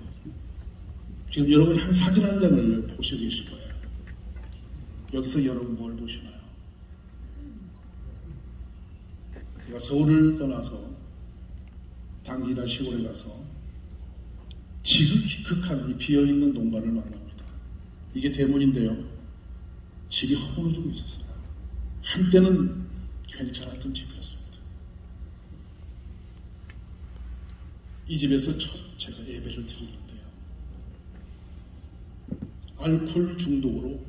지금 여러분이 한 사진 한 장을 보시고 계실 거예요. 여기서 여러분 뭘 보시나요? 제가 서울을 떠나서 당기나 시골에 가서 지극히 극한 이 비어있는 농가를 만납니다. 이게 대문인데요. 집이 허물어지고 있었어요. 한때는 괜찮았던 집이었습니다. 이 집에서 첫 제가 예배를 드리는데요. 알코올 중독으로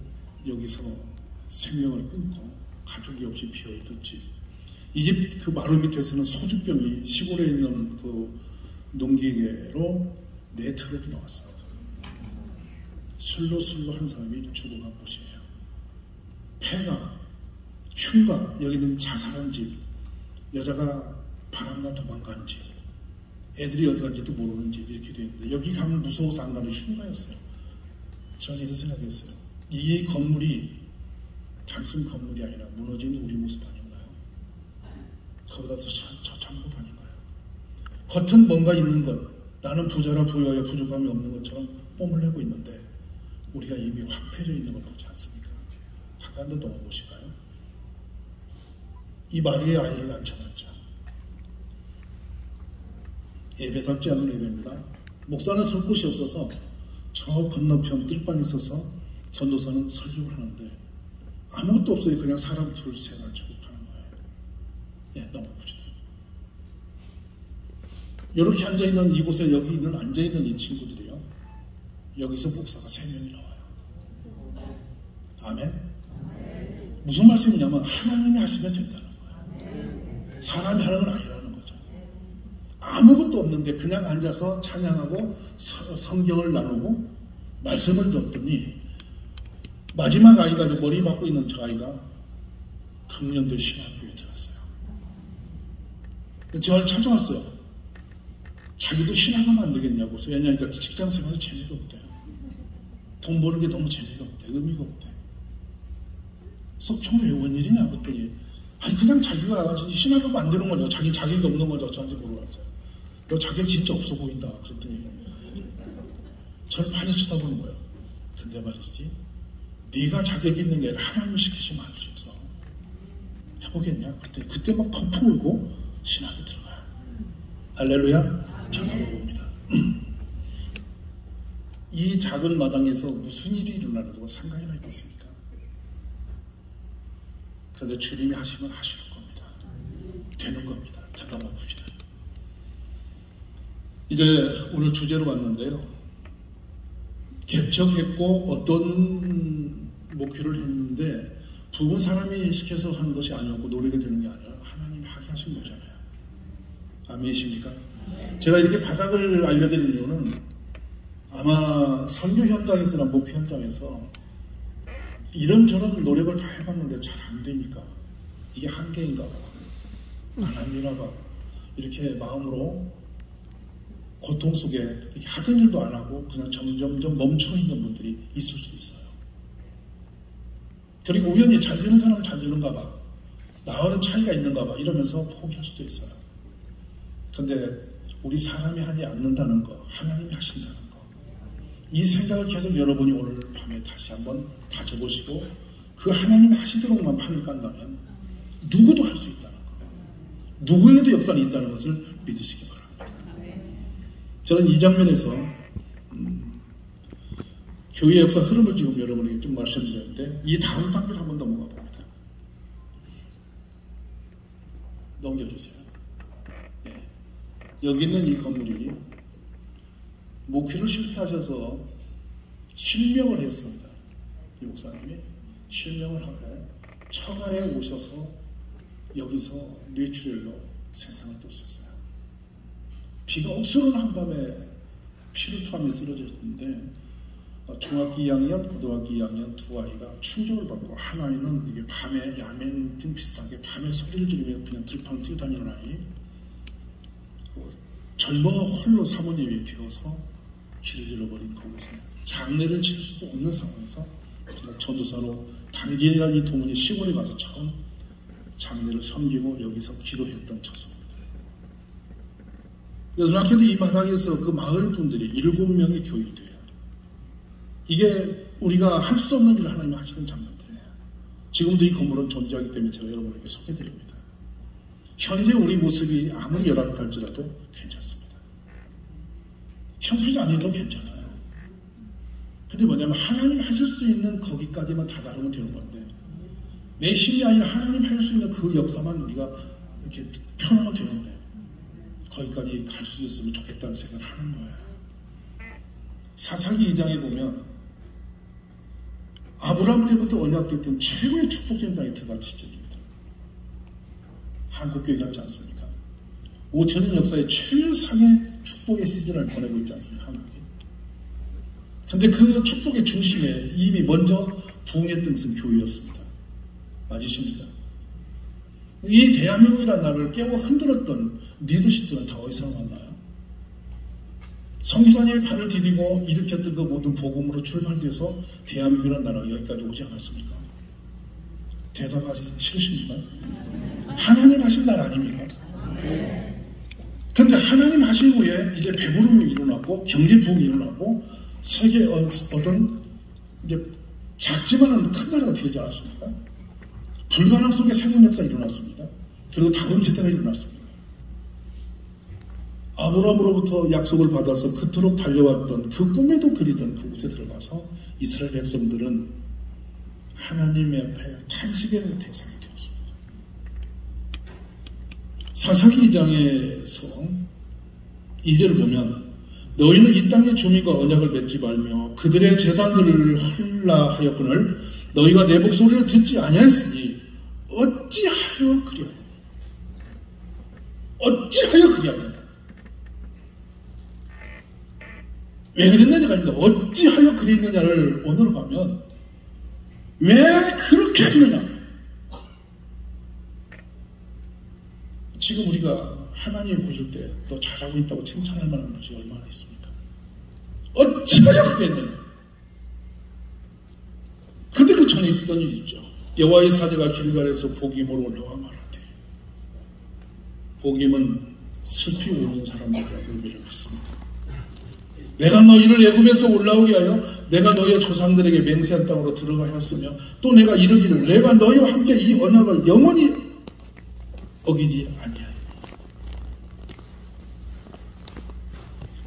여기서 생명을 끊고 가족이 없이 비어있던 집. 이 집 그 마루 밑에서는 소주병이 시골에 있는 그 농기계로 4트럭이 나왔어요. 술로 한 사람이 죽어간 곳이에요. 폐가, 흉가, 여기는 자살한 집, 여자가 바람나 도망간 집, 애들이 어디 간지도 모르는 집, 이렇게 되어 있는데, 여기 가면 무서워서 안 가는 흉가였어요. 저는 이런 생각이었어요. 이 건물이 단순 건물이 아니라 무너지는 우리 모습 아닌가요? 그보다 더 저참 것 아닌가요? 겉은 뭔가 있는 것, 나는 부자라 보여야 부족함이 없는 것처럼 뽐을 내고 있는데, 우리가 이미 황폐해져 있는 걸 보지 않습니까? 잠깐 더 넘어보실까요? 이 마리의 아이를 앉혀놨죠. 예배답지 않은 예배입니다. 목사는 설 곳이 없어서 저 건너편 뜰방에 서서 전도사는 설교를 하는데 아무것도 없어요. 그냥 사람 둘, 셋 앉히고 가는 거예요. 네, 넘어봅시다. 이렇게 앉아있는 이곳에 여기 있는 앉아있는 이 친구들이요. 여기서 목사가 3명이 나와요. 아멘? 무슨 말씀이냐면 하나님이 하시면 된다는 거예요. 사람이 하는 건 아니라는 거죠. 아무것도 없는데 그냥 앉아서 찬양하고 성경을 나누고 말씀을 듣더니 마지막 아이가 머리 박고 있는 저 아이가 금년도에 신학교에 들었어요. 저를 찾아왔어요. 자기도 신학하면 안 되겠냐고. 왜냐니까 직장 생활이 재미가 없대요. 돈 버는 게 너무 재미가 없대. 의미가 없대. 그래서 형님 왜 웬일이냐 그랬더니 아니 그냥 자기가 신학하면 안 되는 거죠. 자격이 없는 거죠. 저한테 물어봤어요. 너 자격 진짜 없어 보인다. 그랬더니 저를 많이 쳐다보는 거예요. 근데 말이지 네가 자격이 있는 게 아니라 하나님 시키시면 할 수 있어. 해보겠냐? 그때 막 펑펑 울고 신학에 들어가요. 할렐루야. 자, 넘어봅니다. 이 작은 마당에서 무슨 일이 일어나는가 상관이나 있겠습니까? 그런데 주님이 하시면 하시는 겁니다. 되는 겁니다. 자, 넘어봅시다. 이제 오늘 주제로 왔는데요. 개척했고 어떤 목회를 했는데 부분 사람이 시켜서 하는 것이 아니었고 노력이 되는 게 아니라 하나님이 하게 하신 거잖아요. 아멘이십니까? 제가 이렇게 바닥을 알려드린 이유는 아마 선교 현장에서나 목회 현장에서 이런저런 노력을 다 해봤는데 잘 안 되니까 이게 한계인가 봐, 안 합니다 봐, 이렇게 마음으로 고통 속에 하던 일도 안 하고 그냥 점점점 멈춰있는 분들이 있을 수 있어요. 그리고 우연히 잘 되는 사람은 잘 되는가 봐, 나와는 차이가 있는가 봐 이러면서 포기할 수도 있어요. 근데 우리 사람이 하지 않는다는 거, 하나님이 하신다는 거, 이 생각을 계속 여러분이 오늘 밤에 다시 한번 다져보시고 그 하나님이 하시도록만 판을 깐다면 누구도 할 수 있다는 거, 누구에도 역사는 있다는 것을 믿으시기 바랍니다. 저는 이 장면에서 교회 역사 흐름을 지금 여러분에게 좀 말씀드렸는데 이 다음 단계를 한번 넘어가 봅니다. 넘겨주세요. 네. 여기 있는 이 건물이 목회를 실패하셔서 실명을 했습니다. 이 목사님이 실명을 하고 처가에 오셔서 여기서 뇌출혈로 세상을 떠셨어요. 비가 억수로 한밤에 피를 토하며 쓰러졌는데 중학교 2학년, 고등학교 2학년 두 아이가 충격을 받고 한 아이는 이게 밤에 야맹 등 비슷하게 밤에 소리를 지르며 그냥 들판을 뛰어다니는 아이, 젊어 홀로 사모님이 되어서 길을 잃어버린 거기서 장례를 칠 수도 없는 상황에서 전도사로 단기이라는 이 도문이 시골에 가서 처음 장례를 섬기고 여기서 기도했던 처소입니다. 놀랍게도 이 마당에서 그 마을 분들이 7명의 교인이 돼요. 이게 우리가 할 수 없는 일을 하나님이 하시는 장면들이에요. 지금도 이 건물은 존재하기 때문에 제가 여러분에게 소개드립니다. 현재 우리 모습이 아무리 열악할지라도 괜찮습니다. 형편이 아니어도 괜찮아요. 근데 뭐냐면 하나님 하실 수 있는 거기까지만 다다르면 되는 건데 내 힘이 아니라 하나님 할 수 있는 그 역사만 우리가 이렇게 펴놓으면 되는데 거기까지 갈 수 있으면 좋겠다는 생각을 하는 거예요. 사사기 2장에 보면 아브라함 때부터 언약됐던 최고의 축복 현장에 들어간 시절입니다. 한국교회 같지 않습니까? 5천년 역사의 최상의 축복의 시즌을 보내고 있지 않습니까? 한국이. 근데 그 축복의 중심에 이미 먼저 부흥했던 것은 교회였습니다. 맞으십니까? 이 대한민국이라는 나라를 깨워 흔들었던 리더십들은 다 어디서 만나요? 성기사님이 발을 디디고 일으켰던 그 모든 복음으로 출발돼서 대한민국이라는 나라가 여기까지 오지 않았습니까? 대답하기 싫으십니까? 하나님 하신 나라 아닙니까? 그런데 하나님 하신 후에 이제 배부름이 일어났고 경제 부흥이 일어났고 세계 어떤 이제 작지만은 큰 나라가 되지 않았습니까? 불가능 속에 새로운 역사가 일어났습니다. 그리고 다음 세대가 일어났습니다. 아브라함으로부터 약속을 받아서 그토록 달려왔던 그 꿈에도 그리던 그곳에 들어가서 이스라엘 백성들은 하나님 앞에 탄식의 대상이 되었습니다. 사사기 2장에서 2절을 보면 너희는 이 땅의 주민과 언약을 맺지 말며 그들의 제단들을 헐라 하였거늘 너희가 내 목소리를 듣지 아니하였으니 어찌하여 그리하였느냐. 어찌하여 그리하였느냐. 왜 그랬느냐가 아니라 어찌하여 그랬느냐를 오늘 가면 왜 그렇게 했느냐. 지금 우리가 하나님 보실 때 너 잘하고 있다고 칭찬할 만한 것이 얼마나 있습니까? 어찌하여 그랬느냐. 근데 그 전에 있었던 일이 있죠. 여호와의 사자가 길갈에서 복임으로 올라와 말하되 복임은 슬피 우는 사람들과 의미를 갖습니다. 내가 너희를 애굽에서 올라오게 하여 내가 너희의 조상들에게 맹세한 땅으로 들어가야 했으며 또 내가 이르기를 내가 너희와 함께 이 언약을 영원히 어기지 아니하리니.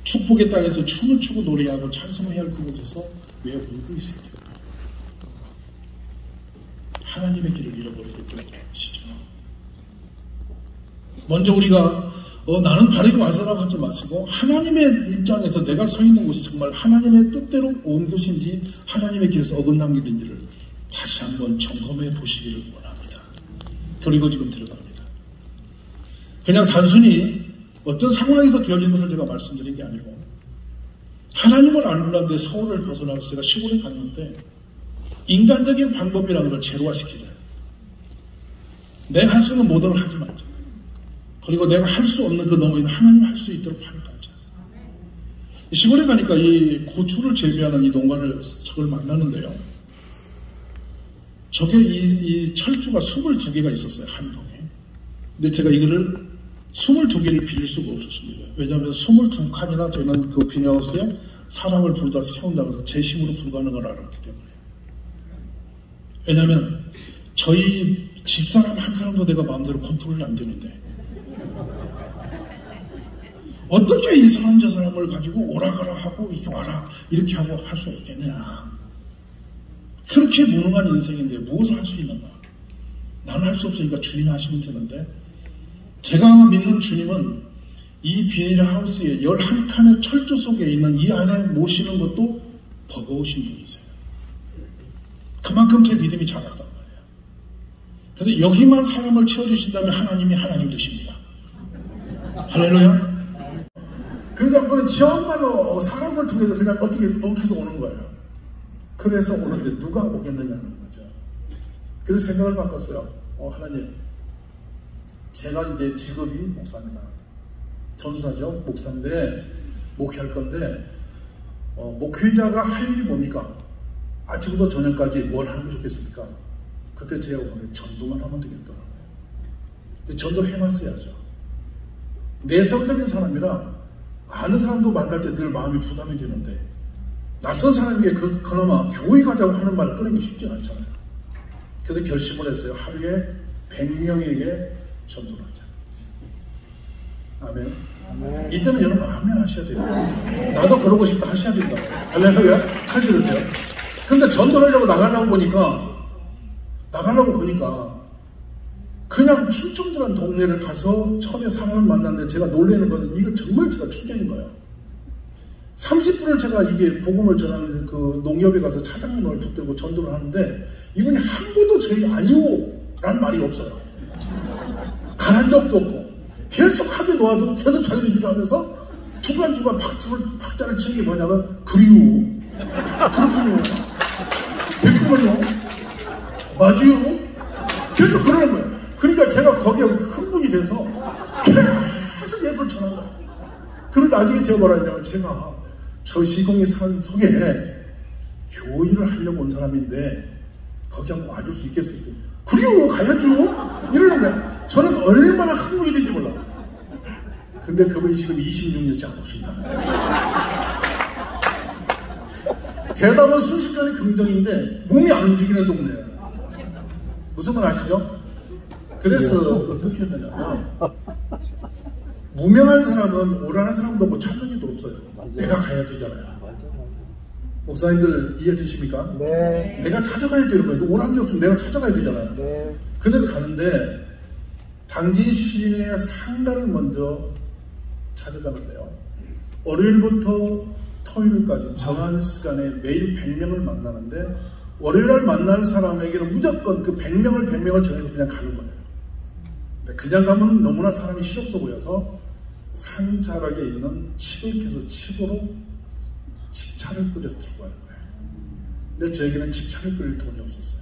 축복의 땅에서 춤을 추고 노래하고 찬송해야 할 그곳에서 왜 울고 있어야 될까요? 하나님의 길을 잃어버리기 때문에 것이죠. 먼저 우리가 나는 바르게 와서라고 하지 마시고 하나님의 입장에서 내가 서 있는 곳이 정말 하나님의 뜻대로 온 것인지 하나님의 길에서 어긋난 길인지를 다시 한번 점검해 보시기를 원합니다. 그리고 지금 들어갑니다. 그냥 단순히 어떤 상황에서 되어진 것을 제가 말씀드린 게 아니고 하나님을 알는데 서울을 벗어나서 제가 시골에 갔는데 인간적인 방법이라는 걸 제로화시키자. 내가 할 수 있는 모든 걸 하지 말자. 그리고 내가 할 수 없는 그 너머에는 하나님 할 수 있도록 하자. 시골에 가니까 이 고추를 재배하는 이 농가를 저걸 만나는데요. 저게 이 철주가 22개가 있었어요. 한 동에. 근데 제가 이거를 22개를 빌릴 수가 없었습니다. 왜냐하면 22칸이나 되는 그 비닐하우스에 사람을 부르다 세운다고 해서 제 힘으로 불가능을 알았기 때문에. 왜냐하면 저희 집사람 한 사람도 내가 마음대로 컨트롤이 안 되는데 어떻게 이 사람 저 사람을 가지고 오라가라 하고 이렇게 와라 이렇게 하고 할 수 있겠냐. 그렇게 무능한 인생인데 무엇을 할 수 있는가. 나는 할 수 없으니까 주님 하시면 되는데 제가 믿는 주님은 이 비닐하우스에 11칸의 철조 속에 있는 이 안에 모시는 것도 버거우신 분이세요. 그만큼 제 믿음이 작았단 말이에요. 그래서 여기만 사람을 채워주신다면 하나님이 하나님 되십니다. 할렐루야. 그러니까 그는 정말로 사람을 통해서 그냥 어떻게 엉켜서 오는 거예요. 그래서 오는데 누가 오겠느냐는 거죠. 그래서 생각을 바꿨어요. 하나님, 제가 이제 직업이 목사입니다. 전사죠. 목사인데 목회할 건데 목회자가 할 일이 뭡니까? 아침부터 저녁까지 뭘 하는 게 좋겠습니까? 그때 제가 오늘 전도만 하면 되겠더라고요. 근데 전도 해봤어야죠. 내성적인 사람이라 아는 사람도 만날 때 늘 마음이 부담이 되는데 낯선 사람에게 그나마 교회 가자고 하는 말을 꺼내기 쉽지 않잖아요. 그래서 결심을 했어요. 하루에 100명에게 전도를 하자. 아멘. 아멘. 이때는 여러분 아멘 하셔야 돼요. 나도 그러고 싶다 하셔야 된다. 할렐루야. 잘 들으세요. 근데 전도를 하려고 나가려고 보니까 그냥 충청도라는 동네를 가서 처음에 사람을 만났는데 제가 놀라는 거는 이거 정말 제가 충격인 거예요. 30분을 제가 이게 복음을 전하는 그 농협에 가서 차장님을 붙들고 전도를 하는데 이분이 한 번도 저희 아니오 라는 말이 없어요. 가란 적도 없고 계속 하게 놓아도 계속 자기는 일을 하면서 중간중간 박자를 치는 게 뭐냐면 그리워 그렇군요 됐구만요 맞아요 계속 그러는 거예요. 그러니까 제가 거기에 흥분이 돼서 계속 예술을 전한 거예요. 그리고 나중에 제가 뭐라 했냐면 제가 저 시공의 산 속에 교회를 하려고 온 사람인데 거기 한번 와줄 수 있겠어요? 그래요 가야죠 이러는 거예요. 저는 얼마나 흥분이 된지 몰라. 근데 그분이 지금 26년째 안 오시고 나갔어요. 대답은 순식간에 긍정인데 몸이 안 움직이는 동네예요. 무슨 말 아시죠? 그래서 어떻게 했느냐면 무명한 사람은 오라는 사람도 뭐 찾는 일도 없어요. 내가 가야 되잖아요. 목사님들 이해되십니까? 네. 내가 찾아가야 되는 거예요. 오라는 게 없으면 내가 찾아가야 되잖아요. 네. 그래서 가는데 당진 시내 상가를 먼저 찾아가는데요. 월요일부터 토요일까지 정한 시간에 매일 100명을 만나는데 월요일날 만날 사람에게는 무조건 그 100명을 정해서 그냥 가는 거예요. 그냥 가면 너무나 사람이 실없어 보여서 산자락에 있는 칩을 켜서 칩으로 집차를 끓여서 들고 가는 거예요. 근데 저에게는 집차를 끓일 돈이 없었어요.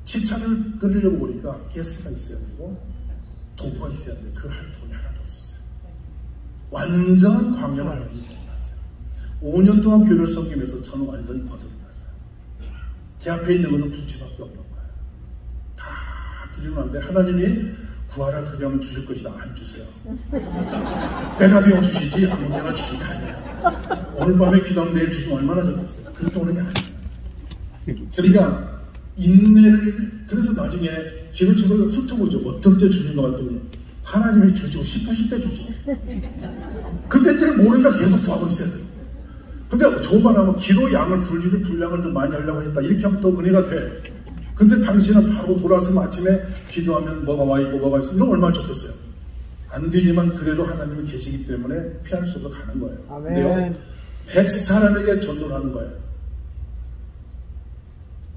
집차를 끓이려고 보니까 가스가 있어야 되고 도구가 있어야 되는데 그걸 할 돈이 하나도 없었어요. 완전한 광야를 하나님이 데려갔어요. 5년 동안 교회를 섬기면서 저는 완전히 거듭이 났어요. 제 앞에 있는 것은 불치밖에 없는 거예요. 다 드리는데 하나님이 구하라 그리하면 주실 것이다. 안 주세요. 때가 되어 주시지 아무 때나 주시는 게 아니에요. 오늘 밤에 기도하면 내일 주시면 얼마나 좋겠어요. 그렇게 오는 게 아니에요. 그러니까 인내를 그래서 나중에 기도 책을 훑어보죠. 어떤 때 주신가 봤더니 하나님이 주시고 싶으실 때 주시고 그때 때를 모르니까 계속 구하고 있어야 돼요. 근데 저만 하면 기도 양을 분량을 더 많이 하려고 했다. 이렇게 하면 더 은혜가 돼. 근데 당신은 바로 돌아서 아침에 기도하면 뭐가 와 있고 뭐가 있어. 이건 얼마나 좋겠어요. 안 되지만 그래도 하나님이 계시기 때문에 피할 수 없어 가는 거예요. 근데요, 100사람에게 전도를 하는 거예요.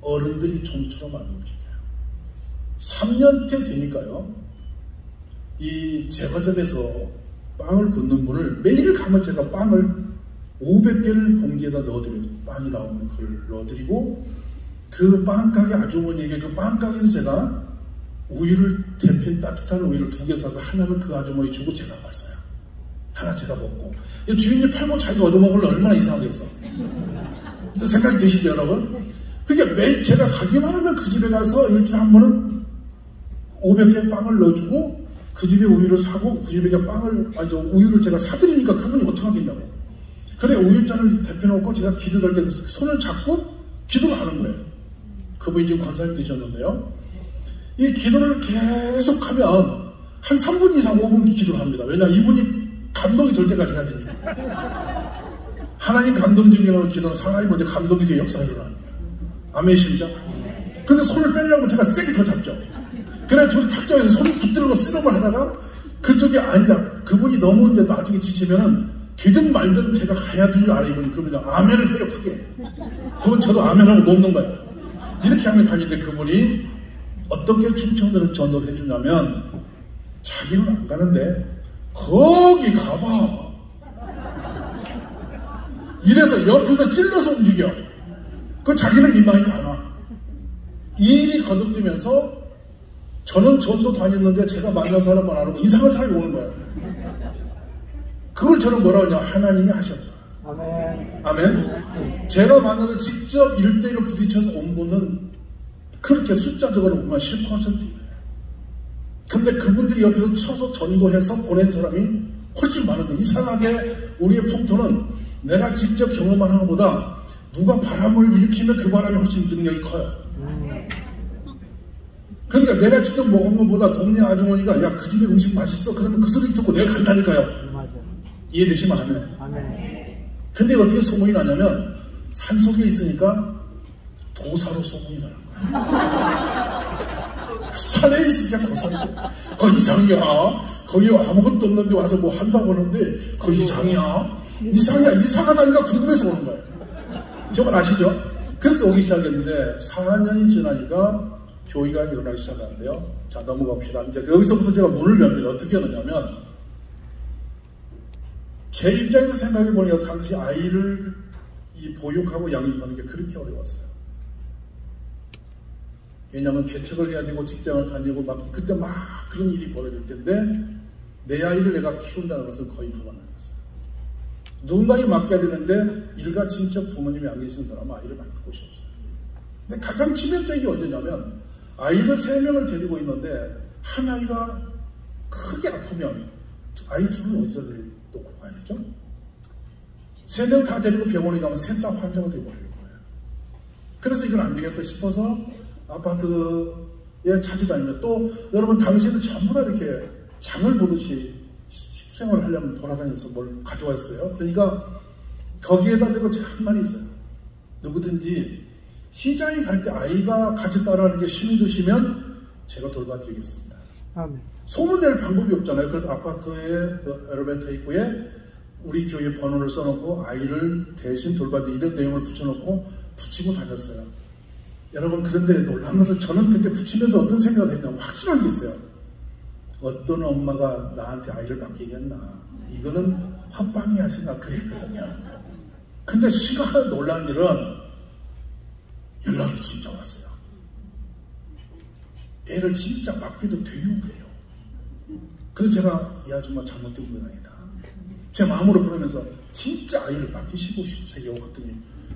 어른들이 좀처럼 안 움직여요. 3년째 되니까요. 이 제과점에서 빵을 굽는 분을 매일 가면 제가 빵을 500개를 봉지에다 넣어드려요. 빵이 나오면 그걸 넣어드리고 그 빵가게 아주머니에게 그 빵가게에서 제가 우유를 데핀 따뜻한 우유를 2개 사서 하나는 그 아주머니 주고 제가 왔어요. 하나 제가 먹고 주인이 팔고 자기가 얻어먹으면 얼마나 이상하겠어. 그래서 생각이 드시죠 여러분? 그러니까 매일 제가 가기만 하면 그 집에 가서 일주일에 한 번은 500개 빵을 넣어주고 그 집에 우유를 사고 그 집에 우유를 제가 사드리니까 그분이 어떻게 하겠냐고. 그래 우유잔을 데펴놓고 제가 기도할 때 손을 잡고 기도를 하는 거예요. 그분이 지금 권사님 되셨는데요. 이 기도를 계속하면 한 3분 이상 5분 기도를 합니다. 왜냐하면 이분이 감동이 될 때까지 해야 되니까. 하나님 감동적이라는 기도는 사람이 먼저 감동이 되어 역사가 일어납니다. 아멘이십니까? 근데 손을 빼려고 제가 세게 더 잡죠. 그래 저를 탁자에서 손을 붙들고 쓰러만 하다가 그쪽이 아니다. 그분이 너무 이제 나중에 지치면은 되든 말든 제가 가야 될 줄 알아. 이분이 그러면 아멘을 해요 크게. 그건 저도 아멘하고 놓는 거예요. 이렇게 하면 다니는데 그분이 어떻게 충청도를 전도를 해주냐면 자기는 안 가는데 거기 가봐. 이래서 옆에서 찔러서 움직여. 그 자기는 민망하지 않아. 이 일이 거듭되면서 저는 전도 다녔는데 제가 만난 사람은 안 오고 이상한 사람이 오는 거예요. 그걸 저는 뭐라고 하냐. 하나님이 하셨다. 아멘. 제가 만나서 직접 1대1로 부딪혀서 온 분은 그렇게 숫자적으로 보면 10%예요. 근데 그분들이 옆에서 쳐서 전도해서 보낸 사람이 훨씬 많은데 이상하게 우리의 풍토는 내가 직접 경험한 것보다 누가 바람을 일으키면 그 바람이 훨씬 능력이 커요. 그러니까 내가 직접 먹은 것보다 동네 아주머니가 야 그 집에 음식 맛있어 그러면 그 소리 듣고 내가 간다니까요. 이해되시면 하네. 근데 어떻게 소문이 나냐면 산속에 있으니까 도사로 소문이 나는 거야. 산에 있으니까 도사로 거기 이상이야. 거기 아무것도 없는데 와서 뭐 한다고 하는데 거기 이상이야. 이상하다니까 궁금해서 오는 거예요. 저건 아시죠? 그래서 오기 시작했는데 4년이 지나니까 교회가 일어나기 시작하는데요. 자 넘어갑시다. 이제 여기서부터 제가 문을 엽니다. 어떻게 하느냐면 제 입장에서 생각해보니까 당시 아이를 보육하고 양육하는 게 그렇게 어려웠어요. 왜냐하면 개척을 해야 되고 직장을 다니고 막 그때 막 그런 일이 벌어질 텐데 내 아이를 내가 키운다는 것은 거의 불가능했어요. 누군가에 맡겨야 되는데 일가 친척 부모님이 안 계시는 사람은 아이를 맡길 곳이 없어요. 근데 가장 치명적인 게 언제냐면 아이를 3명을 데리고 있는데 한 아이가 크게 아프면 아이 둘은 어디서 놓고 가야죠? 3명 다 데리고 병원에 가면 셋 다 환자가 되어버리는 거예요. 그래서 이건 안 되겠다 싶어서 아파트에 찾아다니면 또 여러분 당신은 전부 다 이렇게 장을 보듯이 식생활을 하려면 돌아다녀서 뭘 가져왔어요. 그러니까 거기에다 대고 제가 한 말이 있어요. 누구든지 시장에 갈 때 아이가 같이 따라하는 게 힘이 드시면 제가 돌봐드리겠습니다. 소문낼 방법이 없잖아요. 그래서 아파트에 그 엘리베이터 입구에 우리 교회 번호를 써놓고 아이를 대신 돌봐드리 이런 내용을 붙여놓고 붙이고 다녔어요. 여러분 그런데 놀라운 것은 저는 그때 붙이면서 어떤 생각을 했냐면 확실한 게 있어요. 어떤 엄마가 나한테 아이를 맡기겠나. 이거는 헛방이야 생각했거든요. 근데 시가 놀라운 일은 연락이 진짜 왔어요. 애를 진짜 맡기도 되고 그래요. 그래서 제가 이 아줌마 잘못된 모양이다. 제 마음으로 그러면서 진짜 아이를 맡기시고 싶으세요. 그랬더니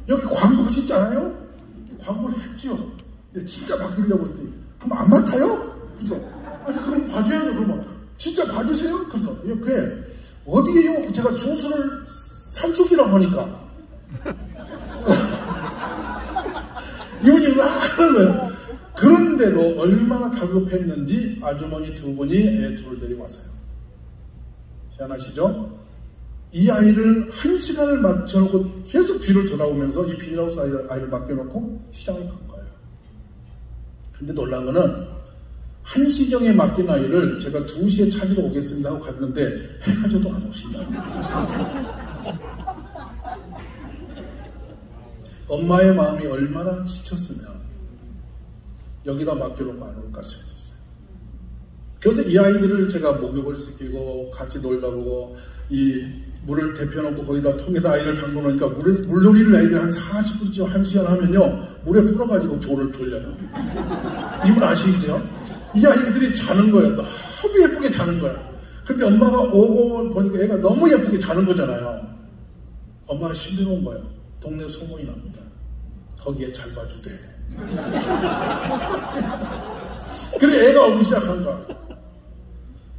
여기 광고 하시지 않아요? 광고를 했죠. 근데 진짜 맡기려고 했더니 그럼 안 맡아요? 그래서 아니 그럼 봐줘야죠. 그러면 진짜 봐주세요? 그래서 예, 그래 어디에요? 제가 주소를 산속이라고 하니까 이분이 막 하는 거예요. 그런데도 얼마나 다급했는지 아주머니 2분이 애 둘을 데리고 왔어요. 희한하시죠? 이 아이를 1시간을 맞춰놓고 계속 뒤를 돌아오면서 이 비닐하우스 아이를 맡겨놓고 시장을 간 거예요. 근데 놀라운 거는 1시경에 맡긴 아이를 제가 2시에 찾으러 오겠습니다 하고 갔는데 해가 져도 안 오신다. 엄마의 마음이 얼마나 지쳤으면 여기다 맡겨놓고 안 올까 생각했어요. 그래서 이 아이들을 제가 목욕을 시키고 같이 놀다 보고 이 물을 데펴놓고 거기다 통에다 아이를 담궈놓으니까 물놀이를 애들 한 40분쯤 1시간 하면요 물에 불어가지고 조를 돌려요. 이분 아시죠? 이 아이들이 자는 거예요. 너무 예쁘게 자는 거야. 근데 엄마가 오고 보니까 애가 너무 예쁘게 자는 거잖아요. 엄마가 신비로운 거예요. 동네 소문이 납니다. 거기에 잘 봐주대. 그래 애가 오기 시작한 거야.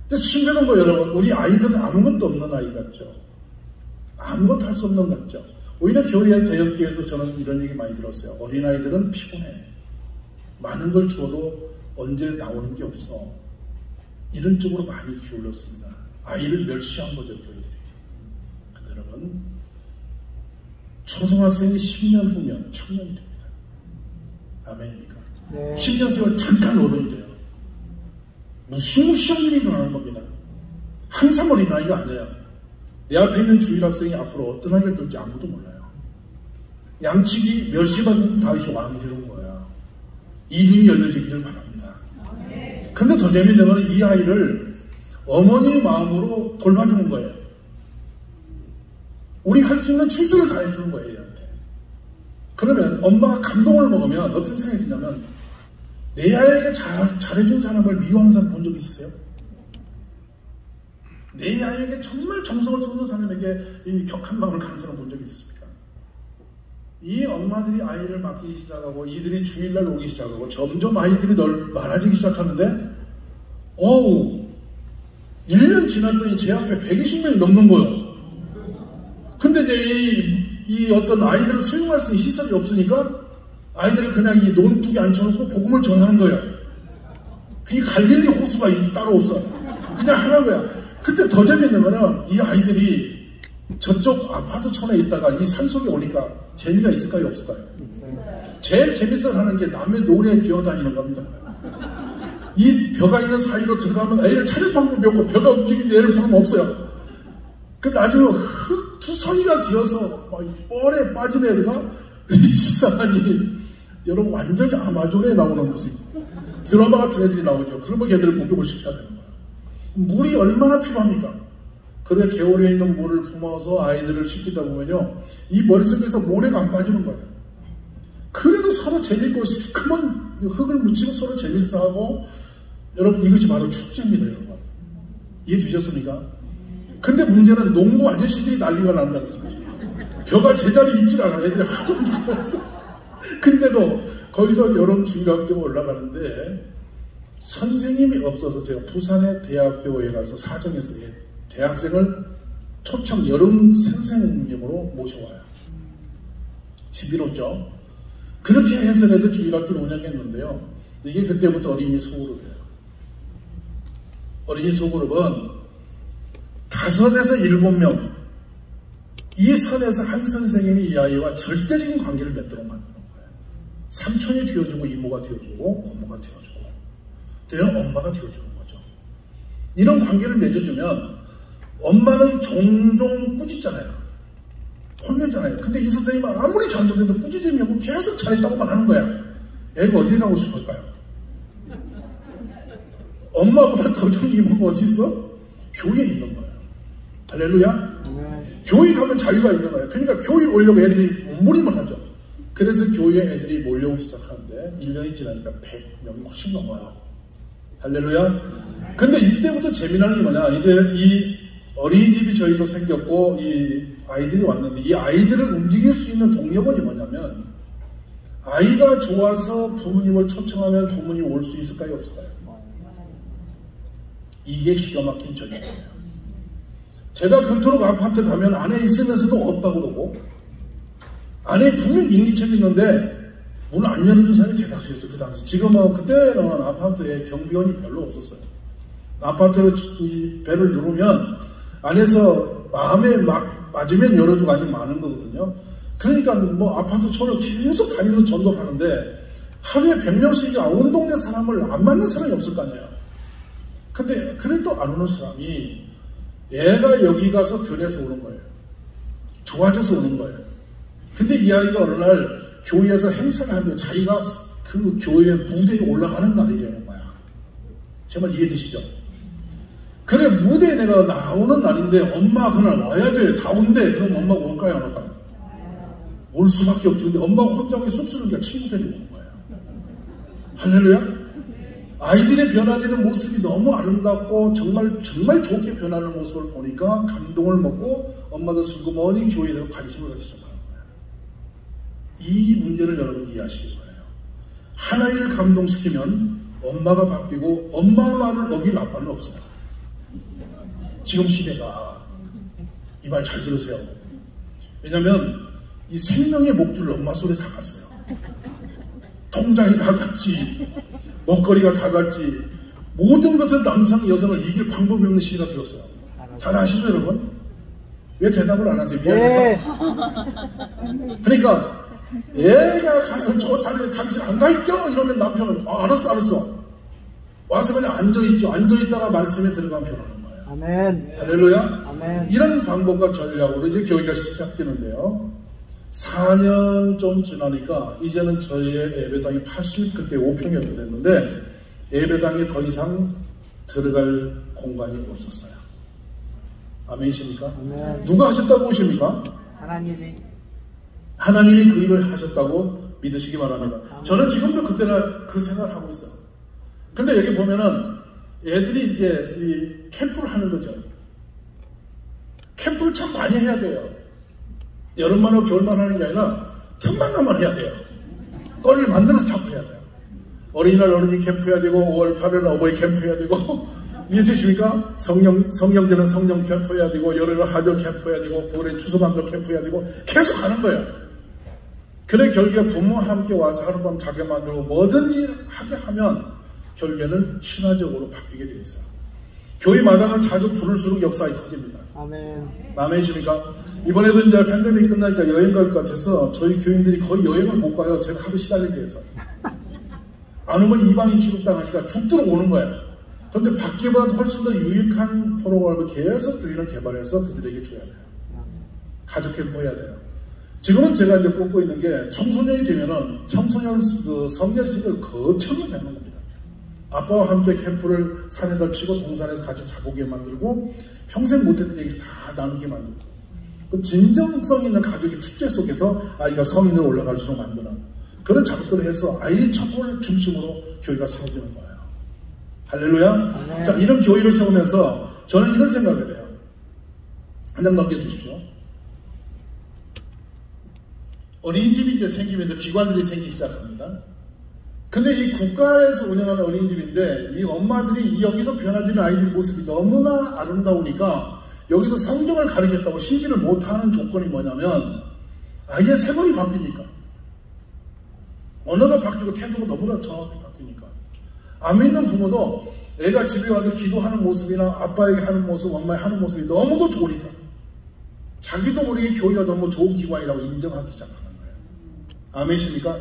근데 신비로운 거 여러분, 우리 아이들은 아무것도 없는 아이 같죠. 아무것도 할 수 없는 것 같죠. 오히려 교회 대역교에서 저는 이런 얘기 많이 들었어요. 어린아이들은 피곤해. 많은 걸 주어도 언제 나오는 게 없어. 이런 쪽으로 많이 기울였습니다. 아이를 멸시한 거죠, 교회들이. 근데 여러분, 초등학생이 10년 후면 청년이 됩니다. 아멘입니까? 네. 10년 세월 잠깐 어른이 돼요. 무시무시한 일이 일어나는 겁니다. 항상 어린아이가 아니에요. 내 앞에 있는 주일학생이 앞으로 어떤 아이가 될지 아무도 몰라요. 양측이 멸시받은 다윗이 왕이 되는 거야. 이 눈이 열려지기를 바랍니다. 근데 더 재미있는 건 이 아이를 어머니의 마음으로 돌봐주는 거예요. 우리 할 수 있는 최선을 다해주는 거예요, 얘한테. 그러면 엄마가 감동을 먹으면 어떤 생각이 드냐면, 내 아이에게 잘해준 사람을 미워하는 사람 본 적 있으세요? 내 아이에게 정말 정성을 쏟는 사람에게 이 격한 마음을 가는 사람 본 적 있습니까? 이 엄마들이 아이를 맡기기 시작하고 이들이 주일날 오기 시작하고 점점 아이들이 많아지기 시작하는데 1년 지났더니 제 앞에 120명이 넘는 거예요. 근데 이제 이 어떤 아이들을 수용할 수 있는 시설이 없으니까 아이들을 그냥 이 논둑에 앉혀놓고 복음을 전하는 거예요. 그게 갈릴리 호수가 따로 없어요. 그냥 하는 거야. 근데 더 재밌는 거는 이 아이들이 저쪽 아파트 촌에 있다가 이 산속에 오니까 재미가 있을까요? 없을까요? 제일 재밌어 하는 게 남의 노래에 기어다니는 겁니다. 이 벼가 있는 사이로 들어가면 애를 찾을 방법이 없고 벼가 움직이는 애를 부르면 없어요. 그 나중에 흙투성이가 되어서 뻘에 빠진 애가 이상하니 여러분 완전히 아마존에 나오는 무슨 드라마 같은 애들이 나오죠. 그러면 걔들을 목욕을 시켜야 되는 거예요. 물이 얼마나 필요합니까? 그래 개울에 있는 물을 품어서 아이들을 씻기다 보면요 이 머릿속에서 모래가 안 빠지는 거예요. 그래도 서로 재밌고 시커먼 흙을 묻히고 서로 재밌어하고 여러분 이것이 바로 축제입니다. 여러분 이해되셨습니까? 근데 문제는 농부 아저씨들이 난리가 난다는 거죠. 벼가 제자리에 있질 않아. 애들이 하도 움직여서 근데도 거기서 여름 중학교 올라가는데 선생님이 없어서 제가 부산의 대학교에 가서 사정해서 대학생을 초청 여름 선생님으로 모셔와요. 신비롭죠? 그렇게 해서라도 주일학교를 운영했는데요. 이게 그때부터 어린이 소그룹이에요. 어린이 소그룹은 5에서 7명 이 선에서 한 선생님이 이 아이와 절대적인 관계를 맺도록 만드는 거예요. 삼촌이 되어주고 이모가 되어주고 고모가 되어주고 때는 엄마가 되어주는 거죠. 이런 관계를 맺어주면 엄마는 종종 꾸짖잖아요. 혼내잖아요. 근데 이 선생님은 아무리 잘못해도 꾸짖음이 없고 계속 잘했다고만 하는 거야. 애가 어디 가고 싶을까요? 엄마보다 더 좋은 이모가 어디 있어? 교회에 있는 거예요. 할렐루야? 교회 가면 자유가 있는 거예요. 그러니까 교회에 오려고 애들이 몸부림을 하죠. 그래서 교회에 애들이 몰려오기 시작하는데 1년이 지나니까 100명이 훨씬 넘어요. 할렐루야? 근데 이때부터 재미난 게 뭐냐, 이제 이 어린이집이 저희도 생겼고 이 아이들이 왔는데 이 아이들을 움직일 수 있는 동력원이 뭐냐면 아이가 좋아서 부모님을 초청하면 부모님이 올 수 있을까요? 없을까요? 이게 기가 막힌 전략이에요. 제가 그토록 아파트 가면 안에 있으면서도 없다고 그러고 안에 분명 인기척이 있는데 문 안 열어준 사람이 대다수였어요. 그 당시. 지금은 그때는 아파트에 경비원이 별로 없었어요. 아파트 이 배를 누르면 안에서 마음에 막 맞으면 열어주고 아니면 많은 거거든요. 그러니까 뭐 아파트 촌을 계속 다니면서 전도하는데 하루에 100명씩이 온 동네 사람을 안 만난 사람이 없을 거 아니에요. 근데 그래도 안 오는 사람이 얘가 여기 가서 변해서 오는 거예요. 좋아져서 오는 거예요. 근데 이 아이가 어느 날 교회에서 행사를 하는데 자기가 그 교회 무대에 올라가는 날이라는 거야. 정말 이해되시죠? 그래, 무대에 내가 나오는 날인데 엄마 그날 와야 돼. 다 온대. 그럼 엄마가 올까요? 안 올까요? 올 수밖에 없죠. 근데 엄마가 혼자 쑥스러우니까 친구들이 오는 거예요. 할렐루야? 아이들의 변화되는 모습이 너무 아름답고 정말 좋게 변하는 모습을 보니까 감동을 먹고 엄마도 슬그머니 교회에 대해서 관심을 갖기 시작하는 거예요. 이 문제를 여러분 이해하시기 바라요. 하나님을 감동시키면 엄마가 바뀌고 엄마 말을 어길 아빠는 없어요. 지금 시대가 이 말 잘 들으세요. 왜냐면 이 생명의 목줄 엄마 손에 다 갔어요. 통장이 다 갔지, 먹거리가 다 갔지, 모든 것은 남성이 여성을 이길 방법이 없는 시대가 되었어요. 잘 아시죠 여러분? 왜 대답을 안 하세요? 미안해서? 그러니까 얘가 가서 좋다는데 당신 안 갈겨? 이러면 남편은 알았어 와서 그냥 앉아있죠. 앉아있다가 말씀에 들어가면 변하는 거예요. 아멘. 할렐루야. 아멘. 이런 방법과 전략으로 이제 교회가 시작되는데요. 4년 좀 지나니까 이제는 저희의 예배당이 그때 5평이었는데 예배당에 더 이상 들어갈 공간이 없었어요. 아멘이십니까? 아멘. 누가 하셨다고 보십니까? 하나님이 그 일을 하셨다고 믿으시기 바랍니다. 저는 지금도 그때는 그 생각을 하고 있어요. 근데 여기 보면은 애들이 이제 이 캠프를 하는 거죠. 캠프를 참 많이 해야 돼요. 여름만 하고 겨울만 하는 게 아니라 틈만 나면 해야 돼요. 거리를 만들어서 자꾸 해야 돼요. 어린이날 어린이 캠프 해야 되고 5월 8일 어버이 캠프 해야 되고 이해되십니까? 성령제는 성령 캠프 해야 되고 여름에 하절 캠프 해야 되고 9월에 추수감사 캠프 해야 되고 계속 하는 거예요. 그래 결국에 부모와 함께 와서 하룻밤 자게 만들고 뭐든지 하게 하면 결국에는 신화적으로 바뀌게 돼 있어요. 교회 마당은 자주 부를수록 역사가 커집니다. 아멘. 아멘이십니까? 이번에도 이제 팬데믹 끝나니까 여행 갈 것 같아서 저희 교인들이 거의 여행을 못 가요. 제가 하도 시달리게 해서. 안 오면 이방인 취급당하니까 죽도록 오는 거예요. 그런데 밖에보다 훨씬 더 유익한 프로그램을 계속 교회는 개발해서 그들에게 줘야 돼요. 가족 캠프 해야 돼요. 지금은 제가 이제 꼽고 있는 게 청소년이 되면은 청소년 그 성년식을 거창하게 하는 겁니다. 아빠와 함께 캠프를 산에다 치고 동산에서 같이 자보게 만들고 평생 못했던 얘기를 다 나누게 만들고 그 진정성 있는 가족의 축제 속에서 아이가 성인으로 올라갈수록 만드는 그런 작업들을 해서 아이의 척을 중심으로 교회가 세워지는 거예요. 할렐루야. 네. 자, 이런 교회를 세우면서 저는 이런 생각을 해요. 한 장 넘겨주십시오. 어린이집이 이제 생기면서 기관들이 생기기 시작합니다. 근데 이 국가에서 운영하는 어린이집인데 이 엄마들이 여기서 변화되는 아이들 모습이 너무나 아름다우니까 여기서 성경을 가르치겠다고 신기를 못하는 조건이 뭐냐면 아이의 생활이 바뀌니까 언어가 바뀌고 태도가 너무나 정확히 바뀌니까 안 믿는 부모도 애가 집에 와서 기도하는 모습이나 아빠에게 하는 모습, 엄마에게 하는 모습이 너무도 좋으니까 자기도 모르게 교회가 너무 좋은 기관이라고 인정하기 시작하는 거예요. 아멘이십니까?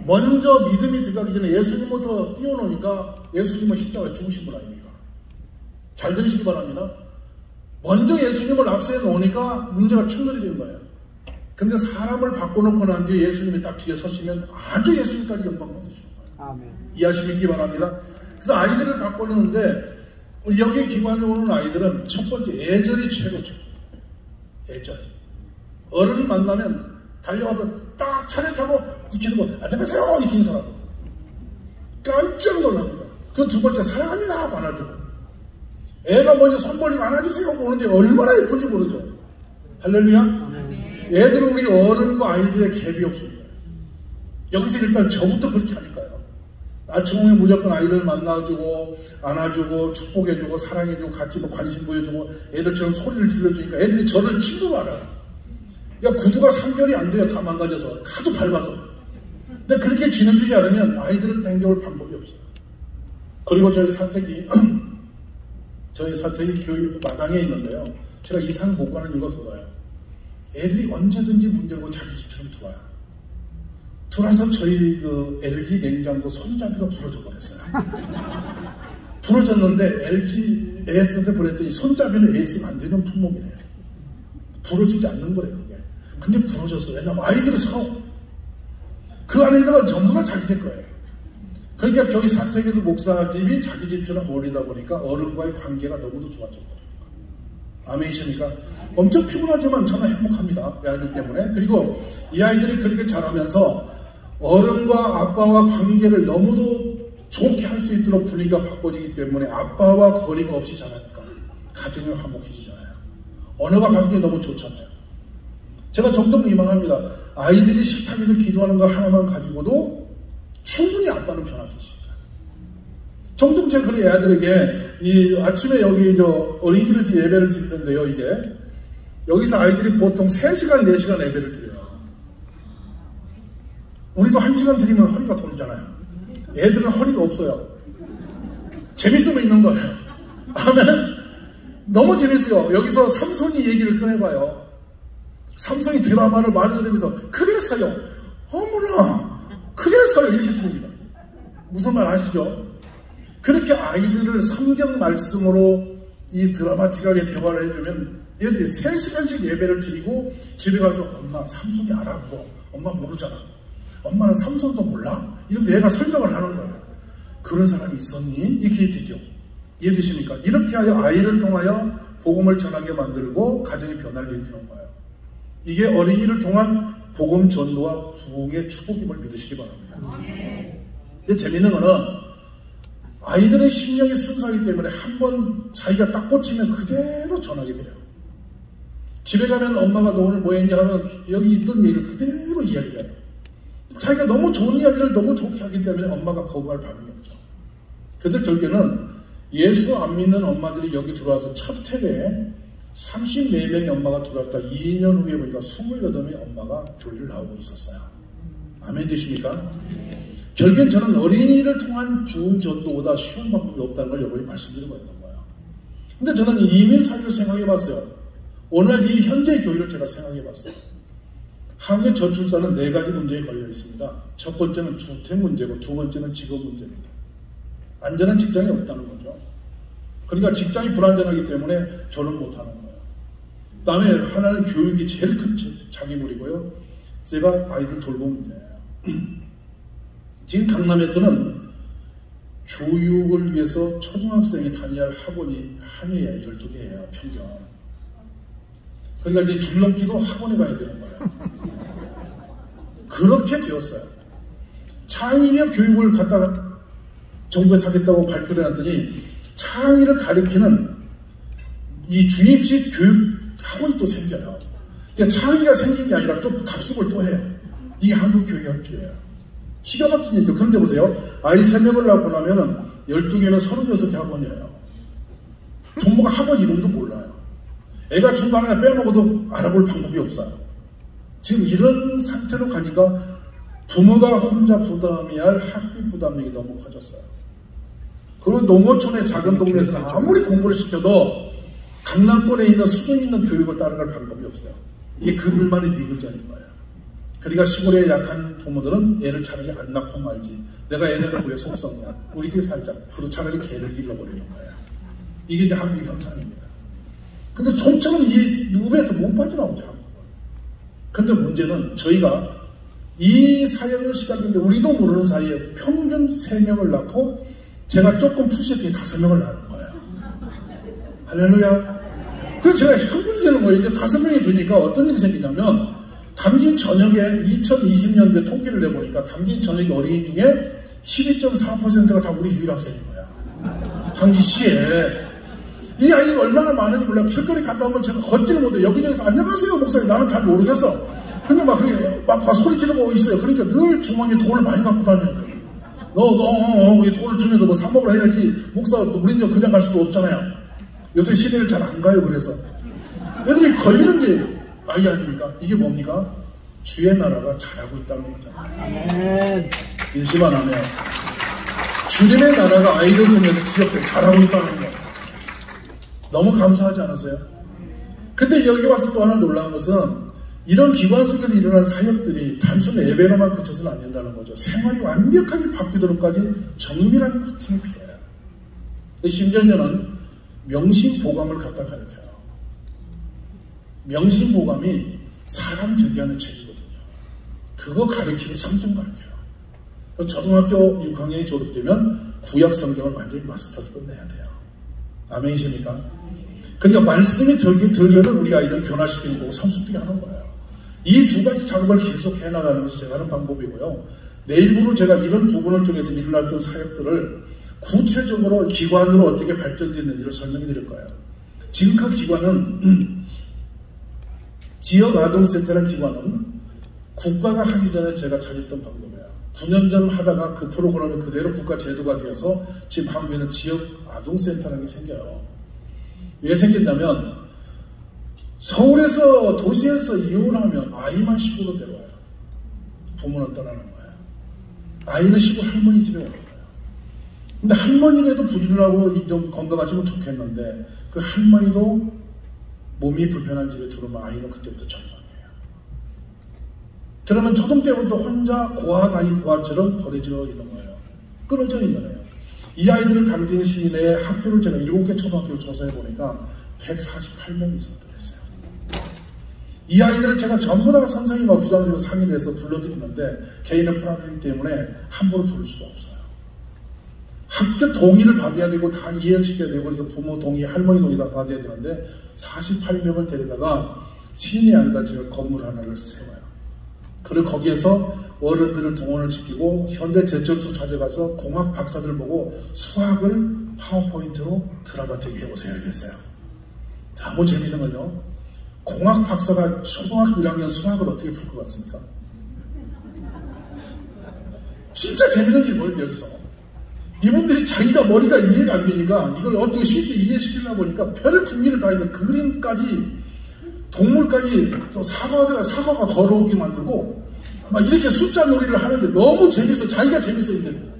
먼저 믿음이 들어가기 전에 예수님부터 띄워놓으니까 예수님은 십자가에 죽으신 분 아닙니까? 잘 들으시기 바랍니다. 먼저 예수님을 앞세워 놓으니까 문제가 충돌이 된 거예요. 근데 사람을 바꿔놓고 난 뒤에 예수님이 딱 뒤에 서시면 아주 예수님까지 영광 받으시는 거예요. 아멘. 이해하시기 바랍니다. 그래서 아이들을 바꿔놓는데 우리 여기 기관에 오는 아이들은 첫 번째 애절이 최고죠. 애절. 어른을 만나면 달려와서 딱 차례 타고 이렇게 되고 안녕하세요 이렇게 인사합니다. 깜짝 놀랍니다. 그 두 번째 사랑합니다 하고 안아주고 애가 먼저 손 벌리고 안아주세요 하고 오는데 얼마나 예쁜지 모르죠. 할렐루야. 애들은 우리 어른과 아이들의 갭이 없습니다. 여기서 일단 저부터 그렇게 하니까요. 아침 오면 무조건 아이들 만나주고 안아주고 축복해주고 사랑해주고 같이 뭐 관심 보여주고 애들처럼 소리를 질러주니까 애들이 저를 친구로 알아요. 야, 구두가 3개월이 안 돼요. 다 망가져서. 하도 밟아서. 근데 그렇게 지내주지 않으면 아이들을 땡겨올 방법이 없어요. 그리고 저희 사택이 교육 마당에 있는데요. 제가 이상 못 가는 이유가 그거예요. 애들이 언제든지 문 열고 자기 집처럼 들어와요. 들어와서 저희 그 LG 냉장고 손잡이가 부러져 버렸어요. 부러졌는데 LG AS한테 보냈더니 손잡이는 AS가 안 되는 품목이래요. 부러지지 않는 거래요, 그게. 근데 부러졌어요. 왜냐면 아이들이 서로 그 안에 있는 건 전부 다 자기들 거예요. 그러니까 거기 사택에서 목사집이 자기 집처럼 몰리다 보니까 어른과의 관계가 너무도 좋아졌다. 아멘이십니까? 엄청 피곤하지만 저는 행복합니다. 이 아이들 때문에. 그리고 이 아이들이 그렇게 자라면서 어른과 아빠와 관계를 너무도 좋게 할 수 있도록 분위기가 바꿔지기 때문에 아빠와 거리가 없이 자라니까 가정이 화목해지잖아요. 언어가 바뀌기 너무 좋잖아요. 제가 종종 이만합니다. 아이들이 식탁에서 기도하는 거 하나만 가지고도 충분히 아빠는 변화될 수 있다. 종종 제가 그런 애들에게 이 아침에 여기 어린이집에서 예배를 드리는데요. 이게 여기서 아이들이 보통 3시간, 4시간 예배를 드려요. 우리도 1시간 드리면 허리가 돌잖아요. 애들은 허리가 없어요. 재밌으면 있는 거예요. 아멘. 너무 재밌어요. 여기서 삼손이 얘기를 꺼내봐요. 삼손이 드라마를 많이 들으면서 그래서요. 어머나 그래서요. 이렇게 들립니다. 무슨 말 아시죠? 그렇게 아이들을 성경 말씀으로 이 드라마틱하게 대화를 해주면 얘들이 3시간씩 예배를 드리고 집에 가서 엄마 삼손이 알아보고 엄마 모르잖아. 엄마는 삼손도 몰라? 이렇게 얘가 설명을 하는 거예요. 그런 사람이 있었니? 이렇게 되죠. 이해되십니까? 이렇게 하여 아이를 통하여 복음을 전하게 만들고 가정의 변화를 일으키는 거예요. 이게 어린이를 통한 복음 전도와 부흥의 축복임을 믿으시기 바랍니다. 근데 재밌는 거는 아이들의 심령이 순수하기 때문에 한번 자기가 딱 꽂히면 그대로 전하게 돼요. 집에 가면 엄마가 너 오늘 뭐 했냐 하면 여기 있던 얘기를 그대로 이야기를 해요. 자기가 너무 좋은 이야기를 너무 좋게 하기 때문에 엄마가 거부할 반응이 없죠. 그래서 결국에는 예수 안 믿는 엄마들이 여기 들어와서 첫 해에 34명의 엄마가 들어왔다. 2년 후에 보니까 28명의 엄마가 교회를 나오고 있었어요. 아멘 되십니까? 결국엔 저는 어린이를 통한 부흥 전도보다 쉬운 방법이 없다는 걸 여러분이 말씀드리고 있는 거예요. 근데 저는 이민 사회를 생각해 봤어요. 오늘 이 현재 교회를 제가 생각해 봤어요. 한국의 저출산은 4가지 문제에 걸려 있습니다. 첫 번째는 주택 문제고 두 번째는 직업 문제입니다. 안전한 직장이 없다는 거죠. 그러니까 직장이 불안전하기 때문에 결혼 못하는 거예요. 그 다음에 하나는 교육이 제일 큰 장애물이고요. 제가 아이들 돌보는 문제예요. 지금 강남에서는 교육을 위해서 초등학생이 다녀야 할 학원이 한 해에 12개예요. 평균. 그러니까 이제 줄넘기도 학원에 가야 되는 거예요. 그렇게 되었어요. 창의력 교육을 갖다가 정부에서 하겠다고 발표를 해놨더니 창의를 가리키는 이 주입식 교육 학원이 또 생겨요. 그러니까 창의가 생긴 게 아니라 또 답습을 또 해요. 이게 한국 교육의 혁주예요. 기가 막힌 얘기죠. 그런데 보세요. 아이 3명을 낳고 나면은 12개는 36개 학원이에요. 부모가 학원 이름도 몰라요. 애가 중간에 빼먹어도 알아볼 방법이 없어요. 지금 이런 상태로 가니까 부모가 혼자 부담해야 할 학비 부담력이 너무 커졌어요. 그리고 농어촌의 작은 동네에서는 아무리 공부를 시켜도 강남권에 있는 수준 있는 교육을 따라갈 방법이 없어요. 이게 그들만의 미그전인 거예요. 그러니까 시골에 약한 부모들은 애를 차라리 안 낳고 말지. 내가 애는 왜 속썩냐. 우리끼리 살자. 그리고 차라리 개를 잃어버리는 거예요. 이게 이제 한국의 현상입니다. 근데 좀처럼 이 늪에서 못 빠져나오죠, 한국은. 근데 문제는 저희가 이 사역을 시작했는데 우리도 모르는 사이에 평균 3명을 낳고 제가 조금 푸시했더니 5명을 낳는 거예요. 할렐루야. 그래서 제가 흥분이 되는 거예요. 이제 5명이 되니까 어떤 일이 생기냐면 당진 전역에 2020년대 통계를 내보니까 당진 전역 어린이 중에 12.4%가 다 우리 유일학생인 거야. 당진시에. 이 아이가 얼마나 많은지 몰라. 길거리 갔다 오면 제가 걷지를 못해. 여기저기서 안녕하세요 목사님. 나는 잘 모르겠어. 근데 막 소리 지르고 있어요. 그러니까 늘 주머니에 돈을 많이 갖고 다녀요. 너 돈을 주면서 뭐 사먹으러 해야지. 목사 우리는 그냥 갈 수도 없잖아요. 요새 시내를 잘 안 가요. 그래서 애들이 걸리는 게 아이 아닙니까? 이게 뭡니까? 주의 나라가 잘하고 있다는 거잖아요. 일시만 하네요. 주님의 나라가 아이들 통해서 지역사회 잘하고 있다는 거예요. 너무 감사하지 않으세요? 근데 여기 와서 또 하나 놀라운 것은 이런 기관 속에서 일어난 사역들이 단순 예배로만 그쳐서는 안 된다는 거죠. 생활이 완벽하게 바뀌도록까지 정밀한 코칭이 필요해요. 심지어는 명심보감을 갖다 가르쳐요. 명심보감이 사람 되게 하는 책이거든요. 그거 가르치면 성경 가르쳐요. 초등학교 6학년이 졸업되면 구약 성경을 완전히 마스터를 끝내야 돼요. 아멘이십니까? 그러니까 말씀이 들려는 우리 아이들 변화시키는 거고 성숙되게 하는 거예요. 이 두 가지 작업을 계속 해나가는 것이 제가 하는 방법이고요. 내일부로 제가 이런 부분을 통해서 일어났던 사역들을 구체적으로 기관으로 어떻게 발전됐는지를 설명해 드릴 거예요. 지금 그 기관은 지역아동센터라는 기관은 국가가 하기 전에 제가 찾았던 방법이에요. 9년 전 하다가 그 프로그램이 그대로 국가 제도가 되어서 지금 한국에는 지역아동센터라는 게 생겨요. 왜 생겼냐면 서울에서 도시에서 이혼하면 아이만 시골로 데려와요. 부모는 떠나는 거예요. 아이는 시골 할머니 집에 오는 거예요. 근데 할머니라도 부진을 하고 좀 건강하시면 좋겠는데 그 할머니도 몸이 불편한 집에 들어오면 아이는 그때부터 절망해요. 그러면 초등 때부터 혼자 고아가 아닌 고아처럼 버려져 있는 거예요. 끊어져 있는 거예요. 이 아이들을 담긴 시내에 학교를 제가 7개 초등학교를 조사해 보니까 148명이 있었더랬어요. 이 아이들을 제가 전부 다 선생님과 부장선생님 상의를 해서 불러드리는데 개인의 프라이버시 때문에 함부로 부를 수가 없어요. 학교 동의를 받아야 되고 다 이해를 시켜야 되고 그래서 부모 동의, 할머니 동의 다 받아야 되는데 48명을 데려다가 시내 안에다 제가 건물 하나를 세워요. 그리고 거기에서 어른들을 동원을 시키고 현대제철소 찾아가서 공학 박사들 보고 수학을 파워포인트로 드라마틱 해보세요 이랬어요. 너무 재밌는 건요. 공학 박사가 초등학교 1학년 수학을 어떻게 풀 것 같습니까? 진짜 재밌는 일이 뭐예요 여기서. 이분들이 자기가 머리가 이해가 안 되니까 이걸 어떻게 쉽게 이해시키려고 보니까 별 궁리를 다 해서 그림까지 동물까지 또 사과가 걸어오게 만들고 막 이렇게 숫자 놀이를 하는데 너무 재밌어. 자기가 재밌어 있는데.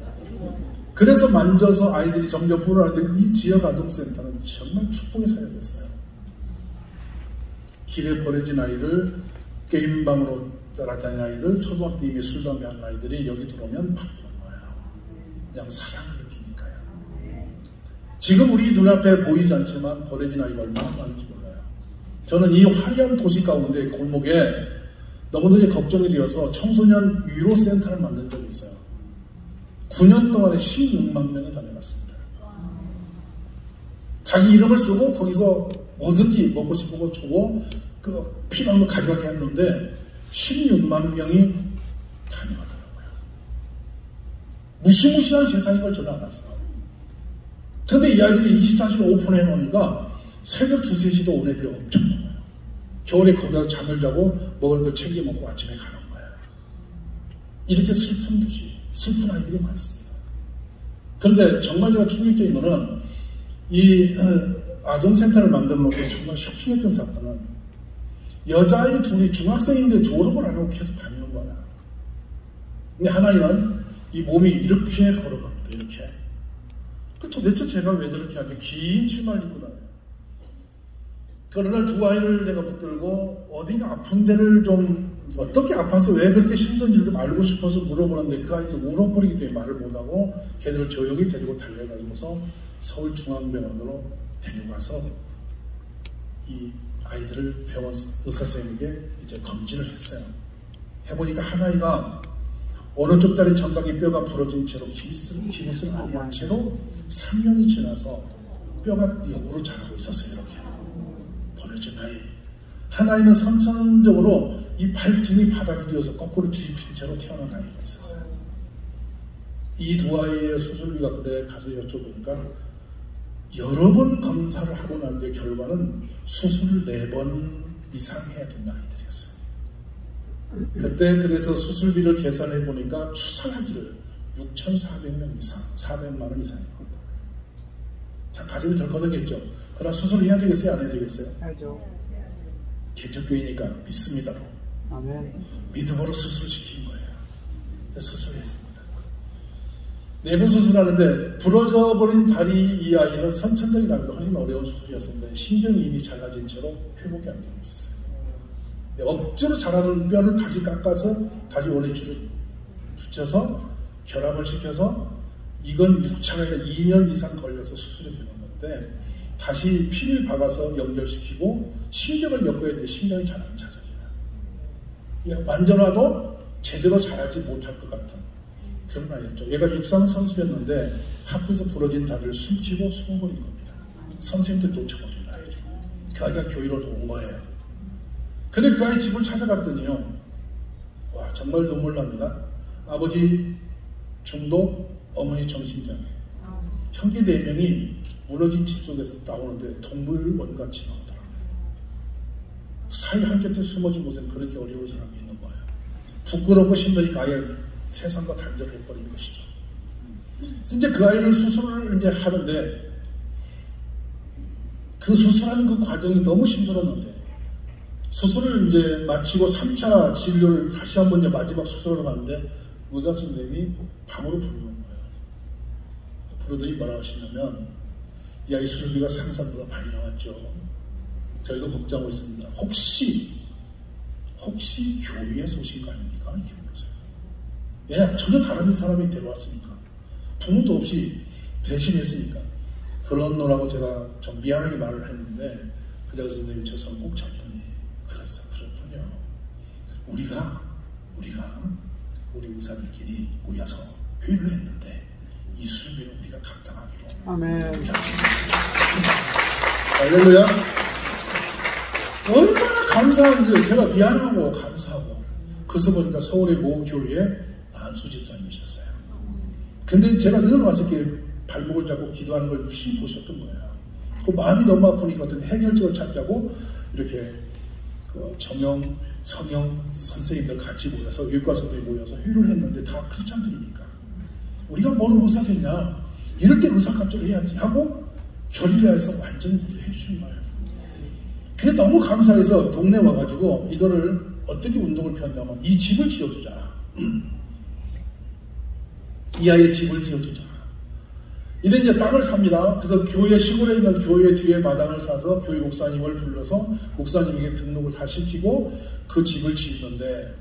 그래서 만져서 아이들이 점점 불어나는데 이 지역아동센터는 정말 축복의 사회가 됐어요. 길에 버려진 아이들, 게임방으로 따라다니는 아이들, 초등학교 때 이미 술, 담배 하는 아이들이 여기 들어오면 바꾸는 거예요. 그냥 사랑을 느끼니까요. 지금 우리 눈앞에 보이지 않지만 버려진 아이가 얼마나 많은지 몰라요. 저는 이 화려한 도시 가운데 골목에 너무너무 걱정이 되어서 청소년 위로센터를 만든 적이 있어요. 9년 동안에 16만 명이 다녀갔습니다. 자기 이름을 쓰고 거기서 뭐든지 먹고 싶은 거 주고 그 필요한 거 가져가게 했는데 16만 명이 다녀가더라고요. 무시무시한 세상인 걸 저는 알았어요. 근데 이 아이들이 24시간 오픈해 놓으니까 새벽 2, 3시도 온 애들이 엄청 많아요. 겨울에 거기 가서 잠을 자고 먹을 걸 챙겨 먹고 아침에 가는 거예요. 이렇게 슬픈 도시, 슬픈 아이들이 많습니다. 그런데 정말 제가 충격적인 거는 이 아동센터를 만들어 놓고 정말 쇼킹했던 사건은 여자아이 둘이 중학생인데 졸업을 안 하고 계속 다니는 거야. 근데 하나는 이 몸이 이렇게 걸어갑니다. 이렇게. 도대체 제가 왜 저렇게 하게 긴 치마를 입고 다녀요. 그러나 두 아이를 내가 붙들고 어디가 아픈 데를 좀 어떻게 아파서 왜 그렇게 힘든지를 좀 알고 싶어서 물어보는데 그 아이들이 울어버리기 때문에 말을 못하고 걔들을 조용히 데리고 달려가지고서 서울중앙병원으로 데려가서 이 아이들을 병원 의사선생님에게 이제 검진을 했어요. 해보니까 한 아이가 어느 쪽 다리 정강이 뼈가 부러진 채로 기미스를 아니한 채로 3년이 지나서 뼈가 역으로 자라고 있었어요. 이렇게 버려진 아이. 한 아이는 선천적으로 이 발등이 바닥이 되어서 거꾸로 뒤집힌 채로 태어난 아이가 있었어요. 이 두 아이의 수술비가 그때 가서 여쭤보니까 여러 번 검사를 하고 난 뒤에 결과는 수술을 4번 이상 해야 된다 아이들이었어요. 그때 그래서 수술비를 계산해 보니까 추산하기를 6,400명 이상, 400만 원 이상인 겁니다. 다 가슴이 덜커덕겠죠. 그러나 수술을 해야 되겠어요? 안 해야 되겠어요? 해야죠. 개척교회니까 믿습니다로. 아멘. 믿음으로 수술을 시킨 거예요. 수술했습니다. 4번 수술하는데 부러져버린 다리 이 아이는 선천적인 암이다. 훨씬 어려운 수술이었습니다. 신경이 이미 작아진 채로 회복이 안 되고 있었어요. 억지로 자라는 뼈를 다시 깎아서 다시 원위치를 붙여서 결합을 시켜서 이건 6차가 아니라 2년 이상 걸려서 수술이 되는 건데 다시 피를 박아서 연결시키고 신경을 엮어야 되는데 신경이 잘 안 찾아져요. 만져놔도 제대로 자라지 못할 것 같은 그런 아이였죠. 얘가 육상 선수였는데 학교에서 부러진 다리를 숨기고 숨어버린 겁니다. 선생님들 놓쳐버린 아이죠. 그 아이가 교회로 온 거예요. 근데 그 아이 집을 찾아갔더니요, 와, 정말 눈물 납니다. 아버지 중독, 어머니 정신장애, 형제 4명이 무너진 집 속에서 나오는데 동물원같이 나오더라고요. 사이 한 곁에 숨어진 곳에 그렇게 어려운 사람이 있는 거예요. 부끄럽고 힘드니까 아예 세상과 단절해버린 것이죠. 이제 그 아이를 수술을 이제 하는데, 그 수술하는 그 과정이 너무 힘들었는데, 수술을 이제 마치고 3차 진료를 다시 한번 이제 마지막 수술을 하는데, 의사 선생님이 방으로 부르는 거예요. 부르더니 뭐라 하시냐면, 이 아이 수술비가 상상보다 많이 나왔죠. 저희도 걱정하고 있습니다. 혹시 교회에서 오신 거 아닙니까? 이렇게 물으세요. 예, 전혀 다른 사람이 데려왔으니까. 부모도 없이 배신했으니까. 그런노라고 제가 좀 미안하게 말을 했는데, 그 의사 선생님이 제 손을 꼭 잡더니, 그렇군요. 우리가 우리 의사들끼리 모여서 회의를 했는데, 이 수술비는 우리가 감당하기로. 아멘. 할렐루야. 얼마나 감사한지 제가 미안하고 감사하고. 그래서 보니까 서울의 모 교회에 안수 집사님이셨어요. 근데 제가 늘 와서 이렇게 발목을 잡고 기도하는 걸 유심히 보셨던 거예요. 그 마음이 너무 아프니까 어떤 해결책을 찾자고 이렇게 그 정형, 성형 선생님들 같이 모여서 외과 선생님이 모여서 회의를 했는데 다 크리스찬들이니까 우리가 뭘 의사 됐냐, 이럴 때 의사값을 해야지 하고 결의하여서 완전히 해주신 거예요. 그게 너무 감사해서 동네 와가지고 이거를 어떻게 운동을 폈냐면, 이 집을 지어주자. 이 아이의 집을 지어주자. 이래 이제 땅을 삽니다. 그래서 교회, 시골에 있는 교회 뒤에 마당을 사서 교회 목사님을 불러서 목사님에게 등록을 다 시키고 그 집을 지었는데,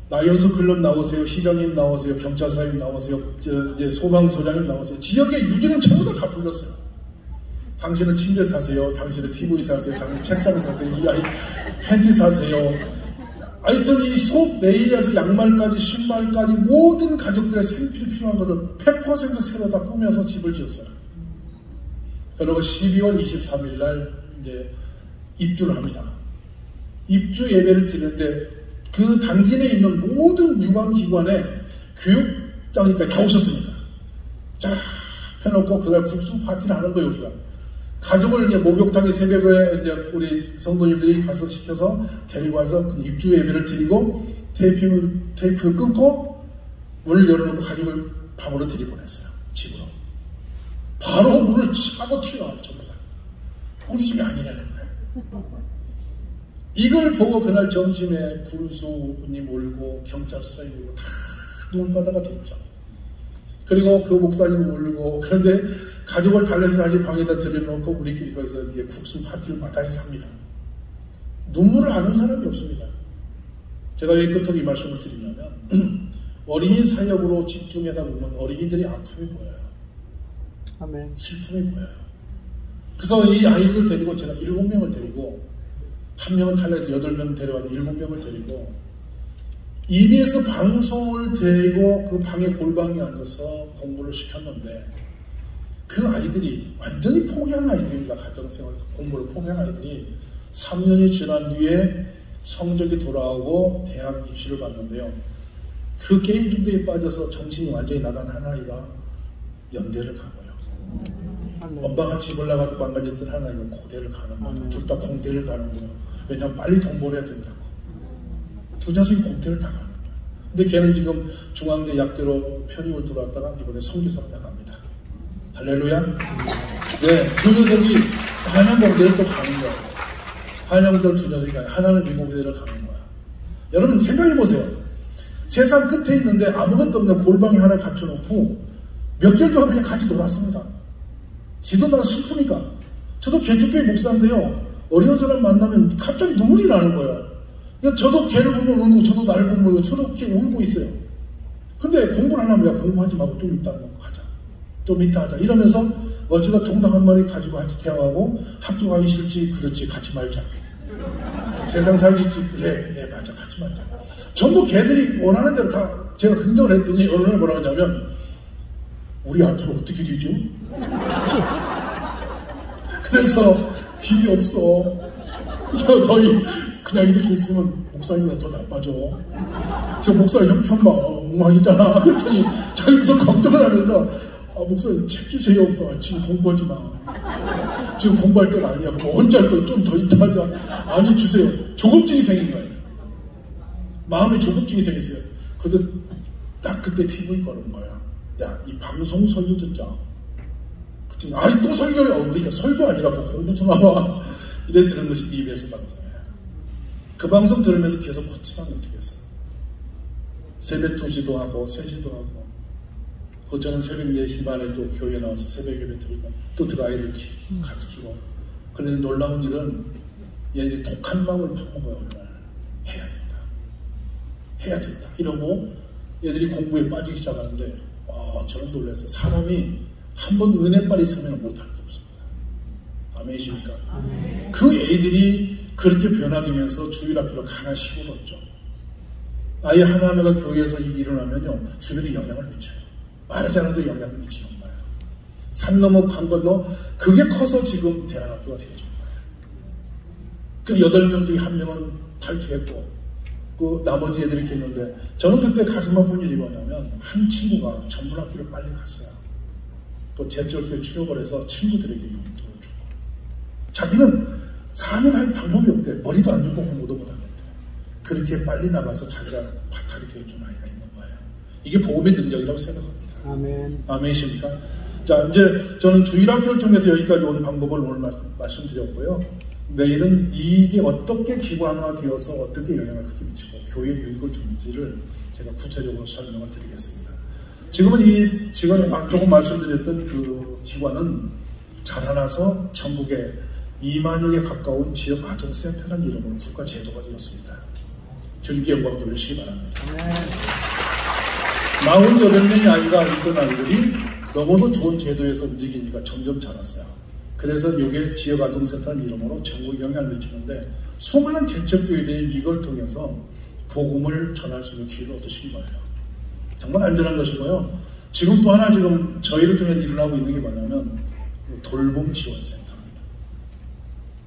나연수 클럽 나오세요, 시장님 나오세요, 경찰서님 나오세요, 이제 소방서장님 나오세요. 지역의 유지는 전부 다 불렀어요. 당신은 침대 사세요, 당신은 TV 사세요, 당신 책상 사세요, 이 아이 팬티 사세요. 하여튼 이 속 내의에서 양말까지 신발까지 모든 가족들의 생필 필요한 것을 100% 새로 다 꾸며서 집을 지었어요. 그리고 12월 23일 날 이제 입주를 합니다. 입주 예배를 드리는데 그 당진에 있는 모든 유관기관의 교육장님까지 다 오셨습니다. 자, 펴놓고 그날 국수 파티를 하는 거예요, 우리가. 가족을 이제 목욕탕에 새벽에 이제 우리 성도님들이 가서 시켜서 데리고 와서 입주 예배를 드리고 테이프를 끊고 문을 열어놓고 가족을 방으로 들이보냈어요. 집으로. 바로 문을 차고 튀어나와요, 전부 다. 우리 집이 아니라는 거예요. 이걸 보고 그날 점심에 군수님 울고 경찰서장님 울고 다 눈바다가 됐죠. 그리고 그 목사님 울고, 그런데 가족을 달래서 다시 방에다 들여놓고 우리끼리 거기서 이제 국수 파티를 마당에 삽니다. 눈물을 아는 사람이 없습니다. 제가 왜 끝으로 이 말씀을 드리냐면, 어린이 사역으로 집중하다 보면 어린이들이 아픔이 보여요. 아멘. 슬픔이 보여요. 그래서 이 아이들을 데리고 제가 7명을 데리고, 한 명은 탈락해서 8명 데려와서 7명을 데리고 EBS 방송을 대고 그 방에 골방에 앉아서 공부를 시켰는데, 그 아이들이 완전히 포기한 아이들입니다. 가정생활 공부를 포기한 아이들이 3년이 지난 뒤에 성적이 돌아오고 대학 입시를 봤는데요, 그 게임 중독에 빠져서 정신이 완전히 나간 한 아이가 연대를 가고요, 엄마가 집을 나가서 망가졌던 한 아이가 고대를 가는 거예요. 둘 다 공대를 가는 거예요. 왜냐면 빨리 돈 벌어야 된다고. 두 녀석이 공대를 다 가는 거예요. 근데 걔는 지금 중앙대 약대로 편입을 들어왔다가 이번에 성교사로 나갑니다. 할렐루야. 네, 두 녀석이 한양공대를 또 가는 거예요. 한양공대를 두 녀석이 가요. 하나는 미국대를 가는 거야. 여러분 생각해보세요. 세상 끝에 있는데 아무것도 없는 골방에 하나 갖춰놓고 몇 개월 동안 그냥 같이 놀았습니다. 지도 다 슬프니까. 저도 개척교회 목사인데요, 어려운 사람 만나면 갑자기 눈물이 나는 거예요. 그러니까 저도 걔를 보면 울고, 저도 나를 보면 울고, 저도 걔 울고 있어요. 근데 공부를 하려면, 야, 공부하지 말고 좀 이따 하자, 좀 이따 하자 이러면서 어쩌다 동당 한 마리 가지고 같이 대화하고, 학교 가기 싫지? 그렇지, 같이 말자. 세상 살기 싫지? 그래, 예, 맞아, 같이 말자. 전부 걔들이 원하는 대로 다 제가 긍정을 했더니 어느 날 뭐라고 하냐면 우리 앞으로 어떻게 되죠? 그래서 길이 없어. 저희 그냥 이렇게 있으면 목사님보다 더 나빠져. 저 목사 형편 봐. 엉망이잖아. 그랬더니 자기도 걱정을 하면서 목사님 책 주세요. 지금 공부하지 마. 지금 공부할 때가 아니야. 그럼 언제 할 거야? 좀 더 있다 하자. 아니 주세요. 조급증이 생긴 거예요. 마음에 조급증이 생겼어요. 그래서 딱 그때 TV 거는 거야. 야, 이 방송 설교 듣자. 그랬더니 아이 또 설교야. 그러니까 설교 아니라 뭐 공부도 나와. 이래 들은 것이 EBS 방송이에요. 그 방송 들으면서 계속 거치만 어떻게 했어요. 새벽 2시도 하고 3시도 하고 그 저는 새벽 4시 반에 또 교회에 나와서 새벽 예배 드리고 또 아이들 가르치고. 그런데 놀라운 일은 얘들이 독한 마음을 품은 거예요. 오늘 해야 된다. 해야 된다. 이러고 얘들이 공부에 빠지기 시작하는데 저는 놀랐어요. 사람이 한 번 은혜빨이 있으면 못할 게 없습니다. 아멘이십니까? 그 애들이 그렇게 변화되면서 주일 앞으로 하나씩 울었죠. 아이 하나하나가 교회에서 일어나면요 주변에 영향을 미쳐요. 말하지 않아도 영향을 미치는 거예요. 산 넘어 강 건너 그게 커서 지금 대안학교가 되어진 거예요. 그 8명 중에 1명은 탈퇴했고 그 나머지 애들이 이렇게 있는데 저는 그때 가슴 아픈 일이 뭐냐면 한 친구가 전문학교를 빨리 갔어요. 또 제철소에 취업을 해서 친구들에게 용돈을 주고 자기는 4년 할 방법이 없대. 머리도 안 좋고 공부도 못하겠대. 그렇게 빨리 나가서 자기가 파타게 되어준 아이가 있는 거예요. 이게 복음의 능력이라고 생각합니다. 아멘. 아멘이십니까? 자, 이제 저는 주일학교를 통해서 여기까지 온 방법을 오늘 말씀드렸고요. 내일은 이게 어떻게 기관화되어서 어떻게 영향을 크게 미치고 교회에 유익을 주는지를 제가 구체적으로 설명을 드리겠습니다. 지금은 조금 말씀드렸던 그 기관은 자라나서 전국에 2만여 개 가까운 지역 아동센터라는 이름으로 국가 제도가 되었습니다. 주님께 영광 돌리시기 바랍니다. 48명의 아이가 있던 아이들이 너무도 좋은 제도에서 움직이니까 점점 자랐어요. 그래서 이게 지역 아동센터라는 이름으로 전국에 영향을 미치는데 수많은 개척교회들이 이걸 통해서 복음을 전할 수 있는 기회를 얻으신 거예요. 정말 안전한 것이고요. 지금 또 하나 지금 저희를 통해 일어나고 있는 게 뭐냐면 돌봄 지원센터입니다.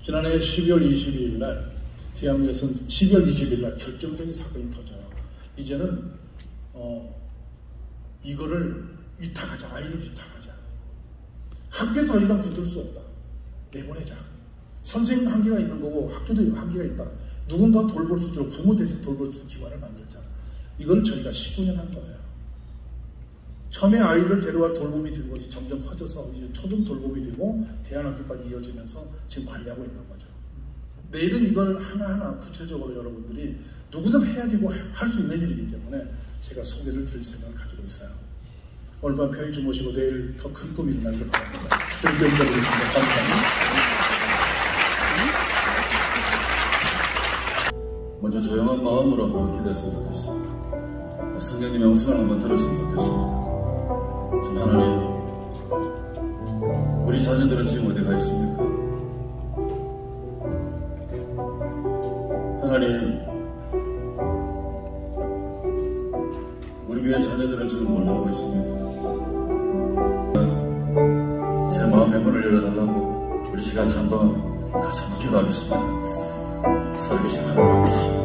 지난해 12월 22일 날 대한민국에서는 12월 20일 날 결정적인 사건이 터져요. 이제는 이거를 위탁하자. 아이를 위탁하자. 학교에 더 이상 붙을 수 없다. 내보내자. 선생님도 한계가 있는 거고 학교도 한계가 있다. 누군가 돌볼 수 있도록 부모 대신 돌볼 수 있는 기관을 만들자. 이걸 저희가 19년 한 거예요. 처음에 아이를 데려와 돌봄이 된 것이 점점 커져서 이제 초등 돌봄이 되고 대안학교까지 이어지면서 지금 관리하고 있는 거죠. 내일은 이걸 하나하나 구체적으로 여러분들이 누구든 해야 되고 할 수 있는 일이기 때문에 제가 소개를 드릴 생각을 가지고 있어요. 오늘 밤 편히 주무시고 내일 더 큰 꿈이 일어나기를 바랍니다. 저희께 응답드리겠습니다. 감사합니다. 먼저 조용한 마음으로 한번 기도했으면 좋겠습니다. 성령님의 음성을 한번 들었으면 좋겠습니다. 지금 하나님, 우리 자녀들은 지금 어디가 있습니까? 하나님, 우리 교회 자녀들은 지금 뭘 하고 있습니까? 제 마음의 문을 열어달라고 우리 시간 한번 같이 한번 기도하겠습니다. 살아계신 하나님 아버지,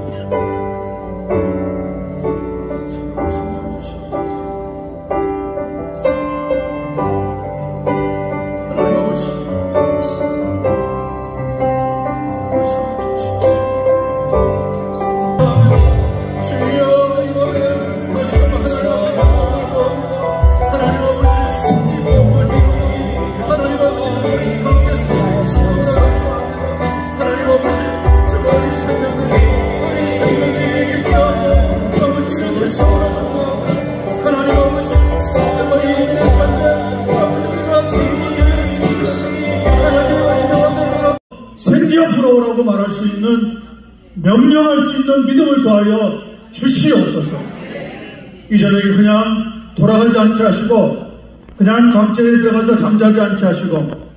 생기어 불어오라고 말할 수 있는, 명령할 수 있는 믿음을 더하여 주시옵소서. 이전에게 그냥 돌아가지 않게 하시고 그냥 잠자리에 들어가서 잠자지 않게 하시고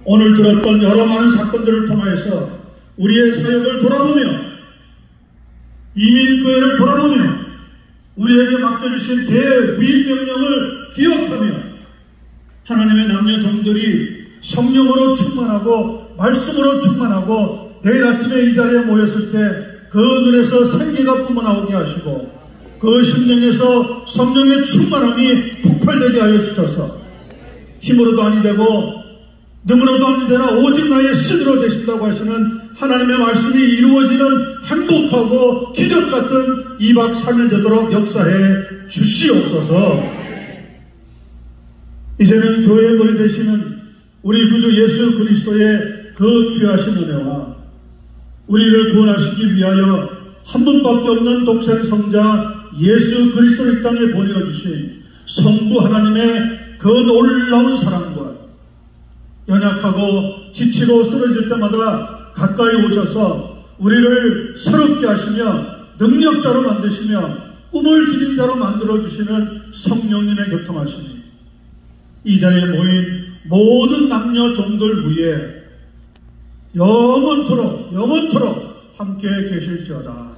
오늘 들었던 여러 많은 사건들을 통하여서 우리의 사역을 돌아보며 이민교회를 돌아보며 우리에게 맡겨주신 대위명령을 기억하며 하나님의 남녀 종들이 성령으로 충만하고 말씀으로 충만하고 내일 아침에 이 자리에 모였을 때 그 눈에서 생기가 뿜어나오게 하시고 그 심령에서 성령의 충만함이 폭발되게 하여 주셔서 힘으로도 아니 되고 능으로도 아니 되나 오직 나의 신으로 되신다고 하시는 하나님의 말씀이 이루어지는 행복하고 기적 같은 2박 3일 되도록 역사해 주시옵소서. 이제는 교회의 머리 되시는 우리 구주 예수 그리스도의 그 귀하신 은혜와 우리를 구원하시기 위하여 한 분밖에 없는 독생 성자 예수 그리스도를 이 땅에 보내주신 성부 하나님의 그 놀라운 사랑과 연약하고 지치고 쓰러질 때마다 가까이 오셔서 우리를 새롭게 하시며 능력자로 만드시며 꿈을 지닌 자로 만들어주시는 성령님의 교통하심이 이 자리에 모인 모든 남녀 종들 위에 영원토록 함께 계실지어다.